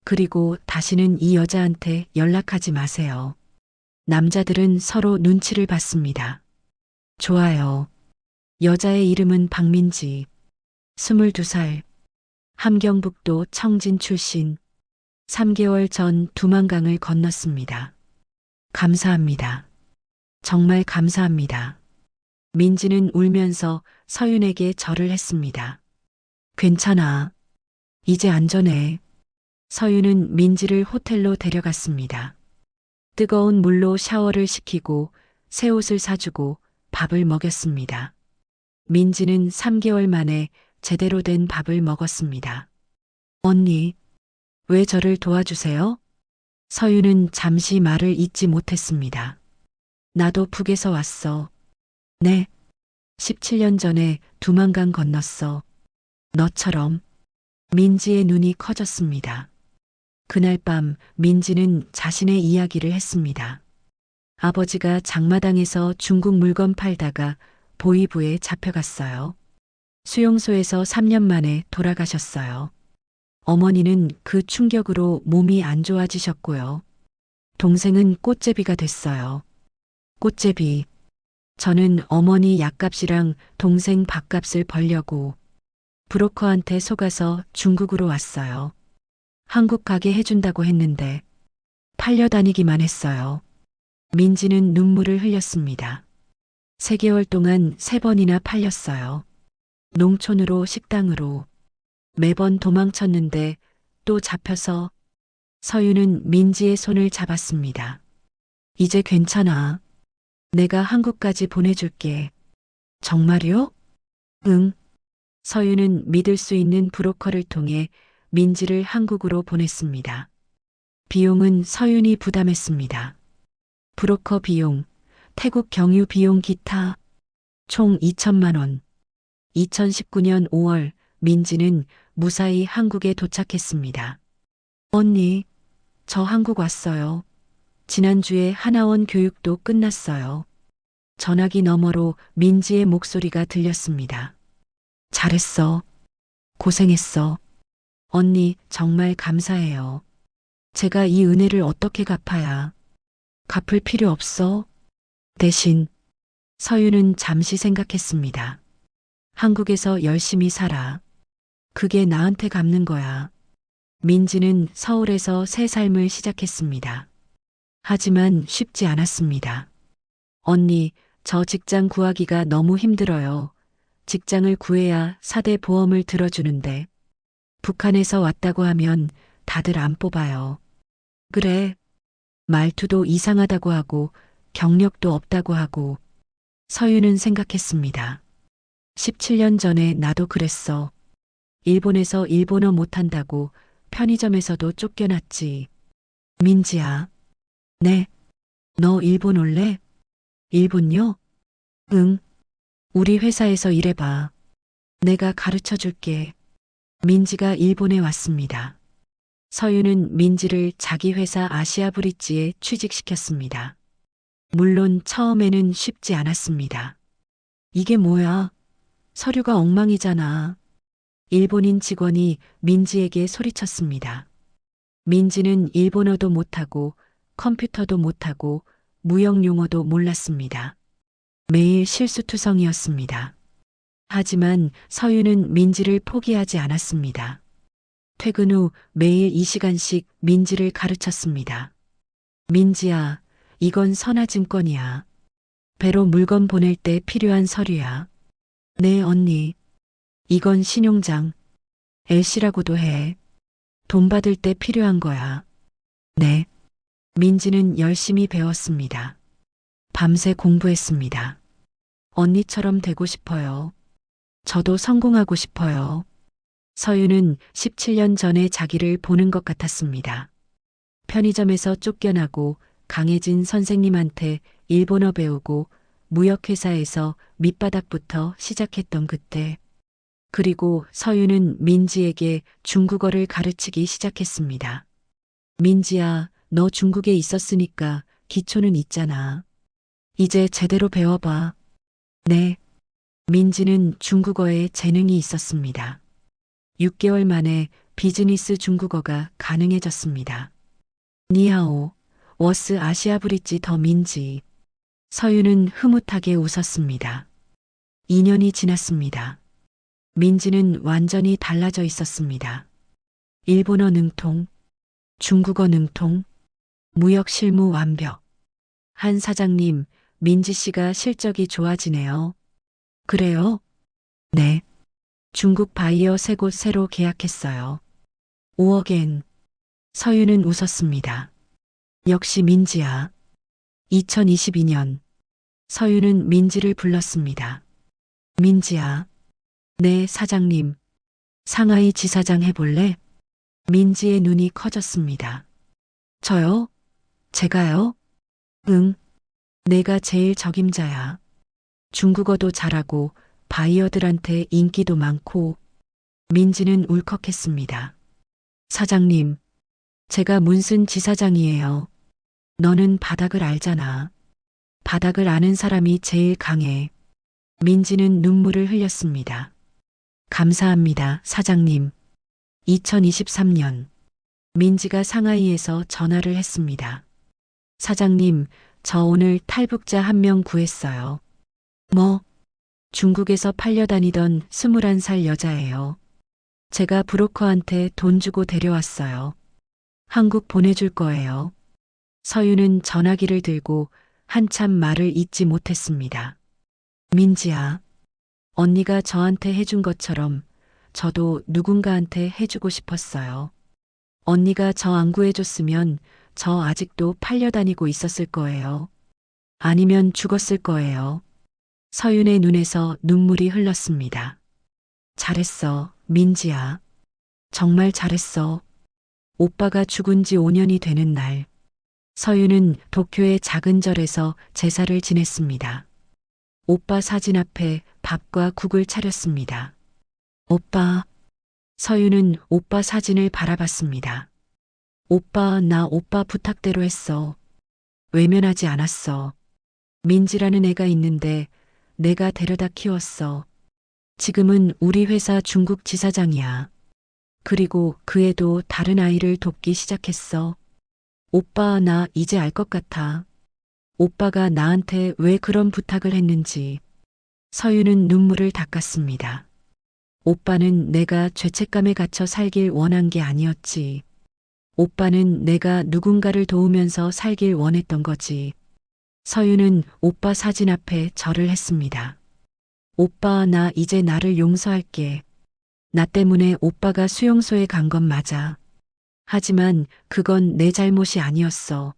그리고 다시는 이 여자한테 연락하지 마세요. 남자들은 서로 눈치를 봤습니다. 좋아요. 여자의 이름은 박민지. 22살. 함경북도 청진 출신. 3개월 전 두만강을 건넜습니다. 감사합니다. 정말 감사합니다. 민지는 울면서 서윤에게 절을 했습니다. 괜찮아. 이제 안전해. 서윤은 민지를 호텔로 데려갔습니다. 뜨거운 물로 샤워를 시키고 새 옷을 사주고 밥을 먹였습니다. 민지는 3개월 만에 제대로 된 밥을 먹었습니다. 언니, 왜 저를 도와주세요? 서윤은 잠시 말을 잇지 못했습니다. 나도 북에서 왔어. 네. 17년 전에 두만강 건넜어. 너처럼. 민지의 눈이 커졌습니다. 그날 밤 민지는 자신의 이야기를 했습니다. 아버지가 장마당에서 중국 물건 팔다가 보위부에 잡혀갔어요. 수용소에서 3년 만에 돌아가셨어요. 어머니는 그 충격으로 몸이 안 좋아지셨고요. 동생은 꽃제비가 됐어요. 꽃제비. 저는 어머니 약값이랑 동생 밥값을 벌려고 브로커한테 속아서 중국으로 왔어요. 한국 가게 해준다고 했는데 팔려다니기만 했어요. 민지는 눈물을 흘렸습니다. 3개월 동안 3번이나 팔렸어요. 농촌으로 식당으로. 매번 도망쳤는데 또 잡혀서. 서윤은 민지의 손을 잡았습니다. 이제 괜찮아. 내가 한국까지 보내줄게. 정말요? 응. 서윤은 믿을 수 있는 브로커를 통해 민지를 한국으로 보냈습니다. 비용은 서윤이 부담했습니다. 브로커 비용, 태국 경유 비용 기타 총 2천만 원. 2019년 5월 민지는 무사히 한국에 도착했습니다. 언니, 저 한국 왔어요. 지난주에 하나원 교육도 끝났어요. 전화기 너머로 민지의 목소리가 들렸습니다. 잘했어. 고생했어. 언니, 정말 감사해요. 제가 이 은혜를 어떻게 갚아야. 갚을 필요 없어. 대신 서윤은 잠시 생각했습니다. 한국에서 열심히 살아. 그게 나한테 갚는 거야. 민지는 서울에서 새 삶을 시작했습니다. 하지만 쉽지 않았습니다. 언니, 저 직장 구하기가 너무 힘들어요. 직장을 구해야 4대 보험을 들어주는데 북한에서 왔다고 하면 다들 안 뽑아요. 그래. 말투도 이상하다고 하고 경력도 없다고 하고. 서윤은 생각했습니다. 17년 전에 나도 그랬어. 일본에서 일본어 못한다고 편의점에서도 쫓겨났지. 민지야. 네. 너 일본 올래? 일본요? 응. 우리 회사에서 일해봐. 내가 가르쳐 줄게. 민지가 일본에 왔습니다. 서윤은 민지를 자기 회사 아시아브릿지에 취직시켰습니다. 물론 처음에는 쉽지 않았습니다. 이게 뭐야? 서류가 엉망이잖아. 일본인 직원이 민지에게 소리쳤습니다. 민지는 일본어도 못하고 컴퓨터도 못하고 무역 용어도 몰랐습니다. 매일 실수투성이었습니다. 하지만 서윤은 민지를 포기하지 않았습니다. 퇴근 후 매일 2시간씩 민지를 가르쳤습니다. 민지야, 이건 선화증권이야. 배로 물건 보낼 때 필요한 서류야. 네, 언니. 이건 신용장. LC라고도 해. 돈 받을 때 필요한 거야. 네. 민지는 열심히 배웠습니다. 밤새 공부했습니다. 언니처럼 되고 싶어요. 저도 성공하고 싶어요. 서윤은 17년 전에 자기를 보는 것 같았습니다. 편의점에서 쫓겨나고 강혜진 선생님한테 일본어 배우고 무역회사에서 밑바닥부터 시작했던 그때. 그리고 서윤은 민지에게 중국어를 가르치기 시작했습니다. 민지야, 너 중국에 있었으니까 기초는 있잖아. 이제 제대로 배워봐. 네. 민지는 중국어에 재능이 있었습니다. 6개월 만에 비즈니스 중국어가 가능해졌습니다. 니하오, 워스 아시아브릿지 더 민지. 서윤은 흐뭇하게 웃었습니다. 2년이 지났습니다. 민지는 완전히 달라져 있었습니다. 일본어 능통, 중국어 능통, 무역 실무 완벽. 한 사장님, 민지 씨가 실적이 좋아지네요. 그래요? 네. 중국 바이어 세 곳 새로 계약했어요. 5억엔. 서유는 웃었습니다. 역시 민지야. 2022년. 서유는 민지를 불렀습니다. 민지야. 네, 사장님. 상하이 지사장 해볼래? 민지의 눈이 커졌습니다. 저요? 제가요? 응. 내가 제일 적임자야. 중국어도 잘하고 바이어들한테 인기도 많고. 민지는 울컥했습니다. 사장님, 제가 문슨 지사장이에요. 너는 바닥을 알잖아. 바닥을 아는 사람이 제일 강해. 민지는 눈물을 흘렸습니다. 감사합니다, 사장님. 2023년. 민지가 상하이에서 전화를 했습니다. 사장님, 저 오늘 탈북자 한 명 구했어요. 뭐? 중국에서 팔려다니던 21살 여자예요. 제가 브로커한테 돈 주고 데려왔어요. 한국 보내줄 거예요. 서유는 전화기를 들고 한참 말을 잇지 못했습니다. 민지야, 언니가 저한테 해준 것처럼 저도 누군가한테 해주고 싶었어요. 언니가 저 안 구해줬으면 저 아직도 팔려다니고 있었을 거예요. 아니면 죽었을 거예요. 서윤의 눈에서 눈물이 흘렀습니다. 잘했어, 민지야. 정말 잘했어. 오빠가 죽은 지 5년이 되는 날, 서윤은 도쿄의 작은 절에서 제사를 지냈습니다. 오빠 사진 앞에 밥과 국을 차렸습니다. 오빠, 서윤은 오빠 사진을 바라봤습니다. 오빠, 나 오빠 부탁대로 했어. 외면하지 않았어. 민지라는 애가 있는데 내가 데려다 키웠어. 지금은 우리 회사 중국 지사장이야. 그리고 그 애도 다른 아이를 돕기 시작했어. 오빠, 나 이제 알 것 같아. 오빠가 나한테 왜 그런 부탁을 했는지. 서유는 눈물을 닦았습니다. 오빠는 내가 죄책감에 갇혀 살길 원한 게 아니었지. 오빠는 내가 누군가를 도우면서 살길 원했던 거지. 서유는 오빠 사진 앞에 절을 했습니다. 오빠, 나 이제 나를 용서할게. 나 때문에 오빠가 수용소에 간 건 맞아. 하지만 그건 내 잘못이 아니었어.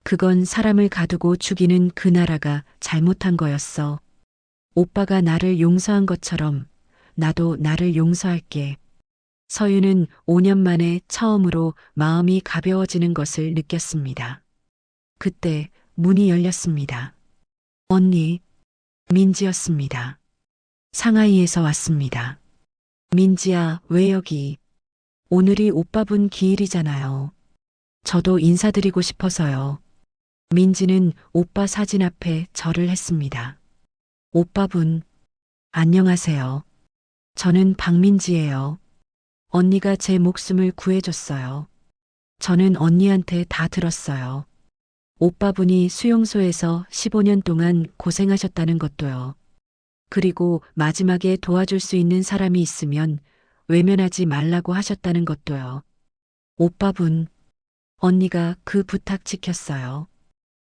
그건 사람을 가두고 죽이는 그 나라가 잘못한 거였어. 오빠가 나를 용서한 것처럼 나도 나를 용서할게. 서유는 5년 만에 처음으로 마음이 가벼워지는 것을 느꼈습니다. 그때 문이 열렸습니다. 언니, 민지였습니다. 상하이에서 왔습니다. 민지야, 왜 여기? 오늘이 오빠분 기일이잖아요. 저도 인사드리고 싶어서요. 민지는 오빠 사진 앞에 절을 했습니다. 오빠분, 안녕하세요. 저는 박민지예요. 언니가 제 목숨을 구해줬어요. 저는 언니한테 다 들었어요. 오빠분이 수용소에서 15년 동안 고생하셨다는 것도요. 그리고 마지막에 도와줄 수 있는 사람이 있으면 외면하지 말라고 하셨다는 것도요. 오빠분, 언니가 그 부탁 지켰어요.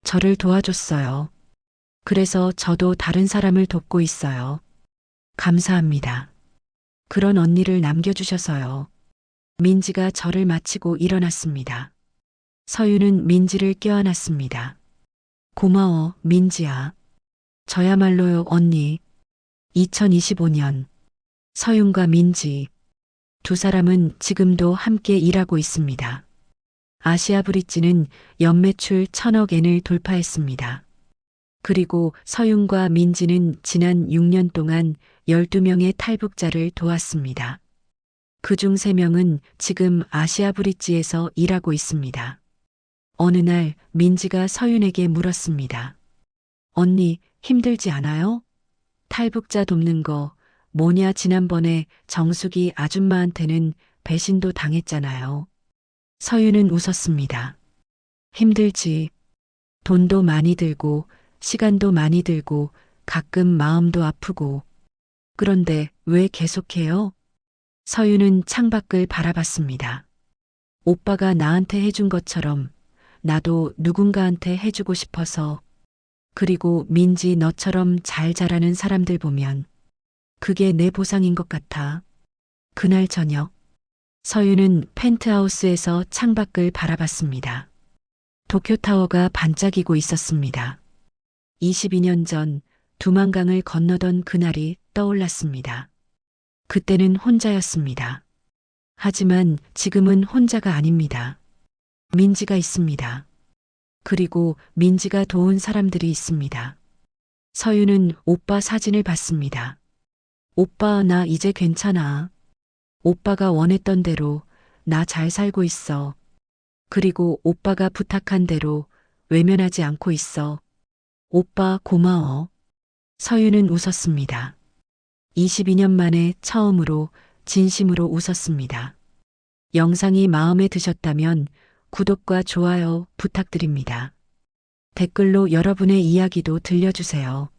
저를 도와줬어요. 그래서 저도 다른 사람을 돕고 있어요. 감사합니다. 그런 언니를 남겨주셔서요. 민지가 절을 마치고 일어났습니다. 서유는 민지를 껴안았습니다. 고마워, 민지야. 저야말로요, 언니. 2025년. 서윤과 민지. 두 사람은 지금도 함께 일하고 있습니다. 아시아 브릿지는 연매출 1,000억엔을 돌파했습니다. 그리고 서윤과 민지는 지난 6년 동안 12명의 탈북자를 도왔습니다. 그중 3명은 지금 아시아 브릿지에서 일하고 있습니다. 어느 날 민지가 서윤에게 물었습니다. 언니, 힘들지 않아요? 탈북자 돕는 거 뭐냐, 지난번에 정숙이 아줌마한테는 배신도 당했잖아요. 서윤은 웃었습니다. 힘들지. 돈도 많이 들고 시간도 많이 들고 가끔 마음도 아프고. 그런데 왜 계속해요? 서윤은 창밖을 바라봤습니다. 오빠가 나한테 해준 것처럼 나도 누군가한테 해주고 싶어서. 그리고 민지 너처럼 잘 자라는 사람들 보면 그게 내 보상인 것 같아. 그날 저녁, 서유는 펜트하우스에서 창밖을 바라봤습니다. 도쿄타워가 반짝이고 있었습니다. 22년 전 두만강을 건너던 그날이 떠올랐습니다. 그때는 혼자였습니다. 하지만 지금은 혼자가 아닙니다. 민지가 있습니다. 그리고 민지가 도운 사람들이 있습니다. 서유는 오빠 사진을 봤습니다. 오빠, 나 이제 괜찮아. 오빠가 원했던 대로 나 잘 살고 있어. 그리고 오빠가 부탁한 대로 외면하지 않고 있어. 오빠 고마워. 서유는 웃었습니다. 22년 만에 처음으로 진심으로 웃었습니다. 영상이 마음에 드셨다면 구독과 좋아요 부탁드립니다. 댓글로 여러분의 이야기도 들려주세요.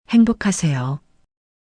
행복하세요.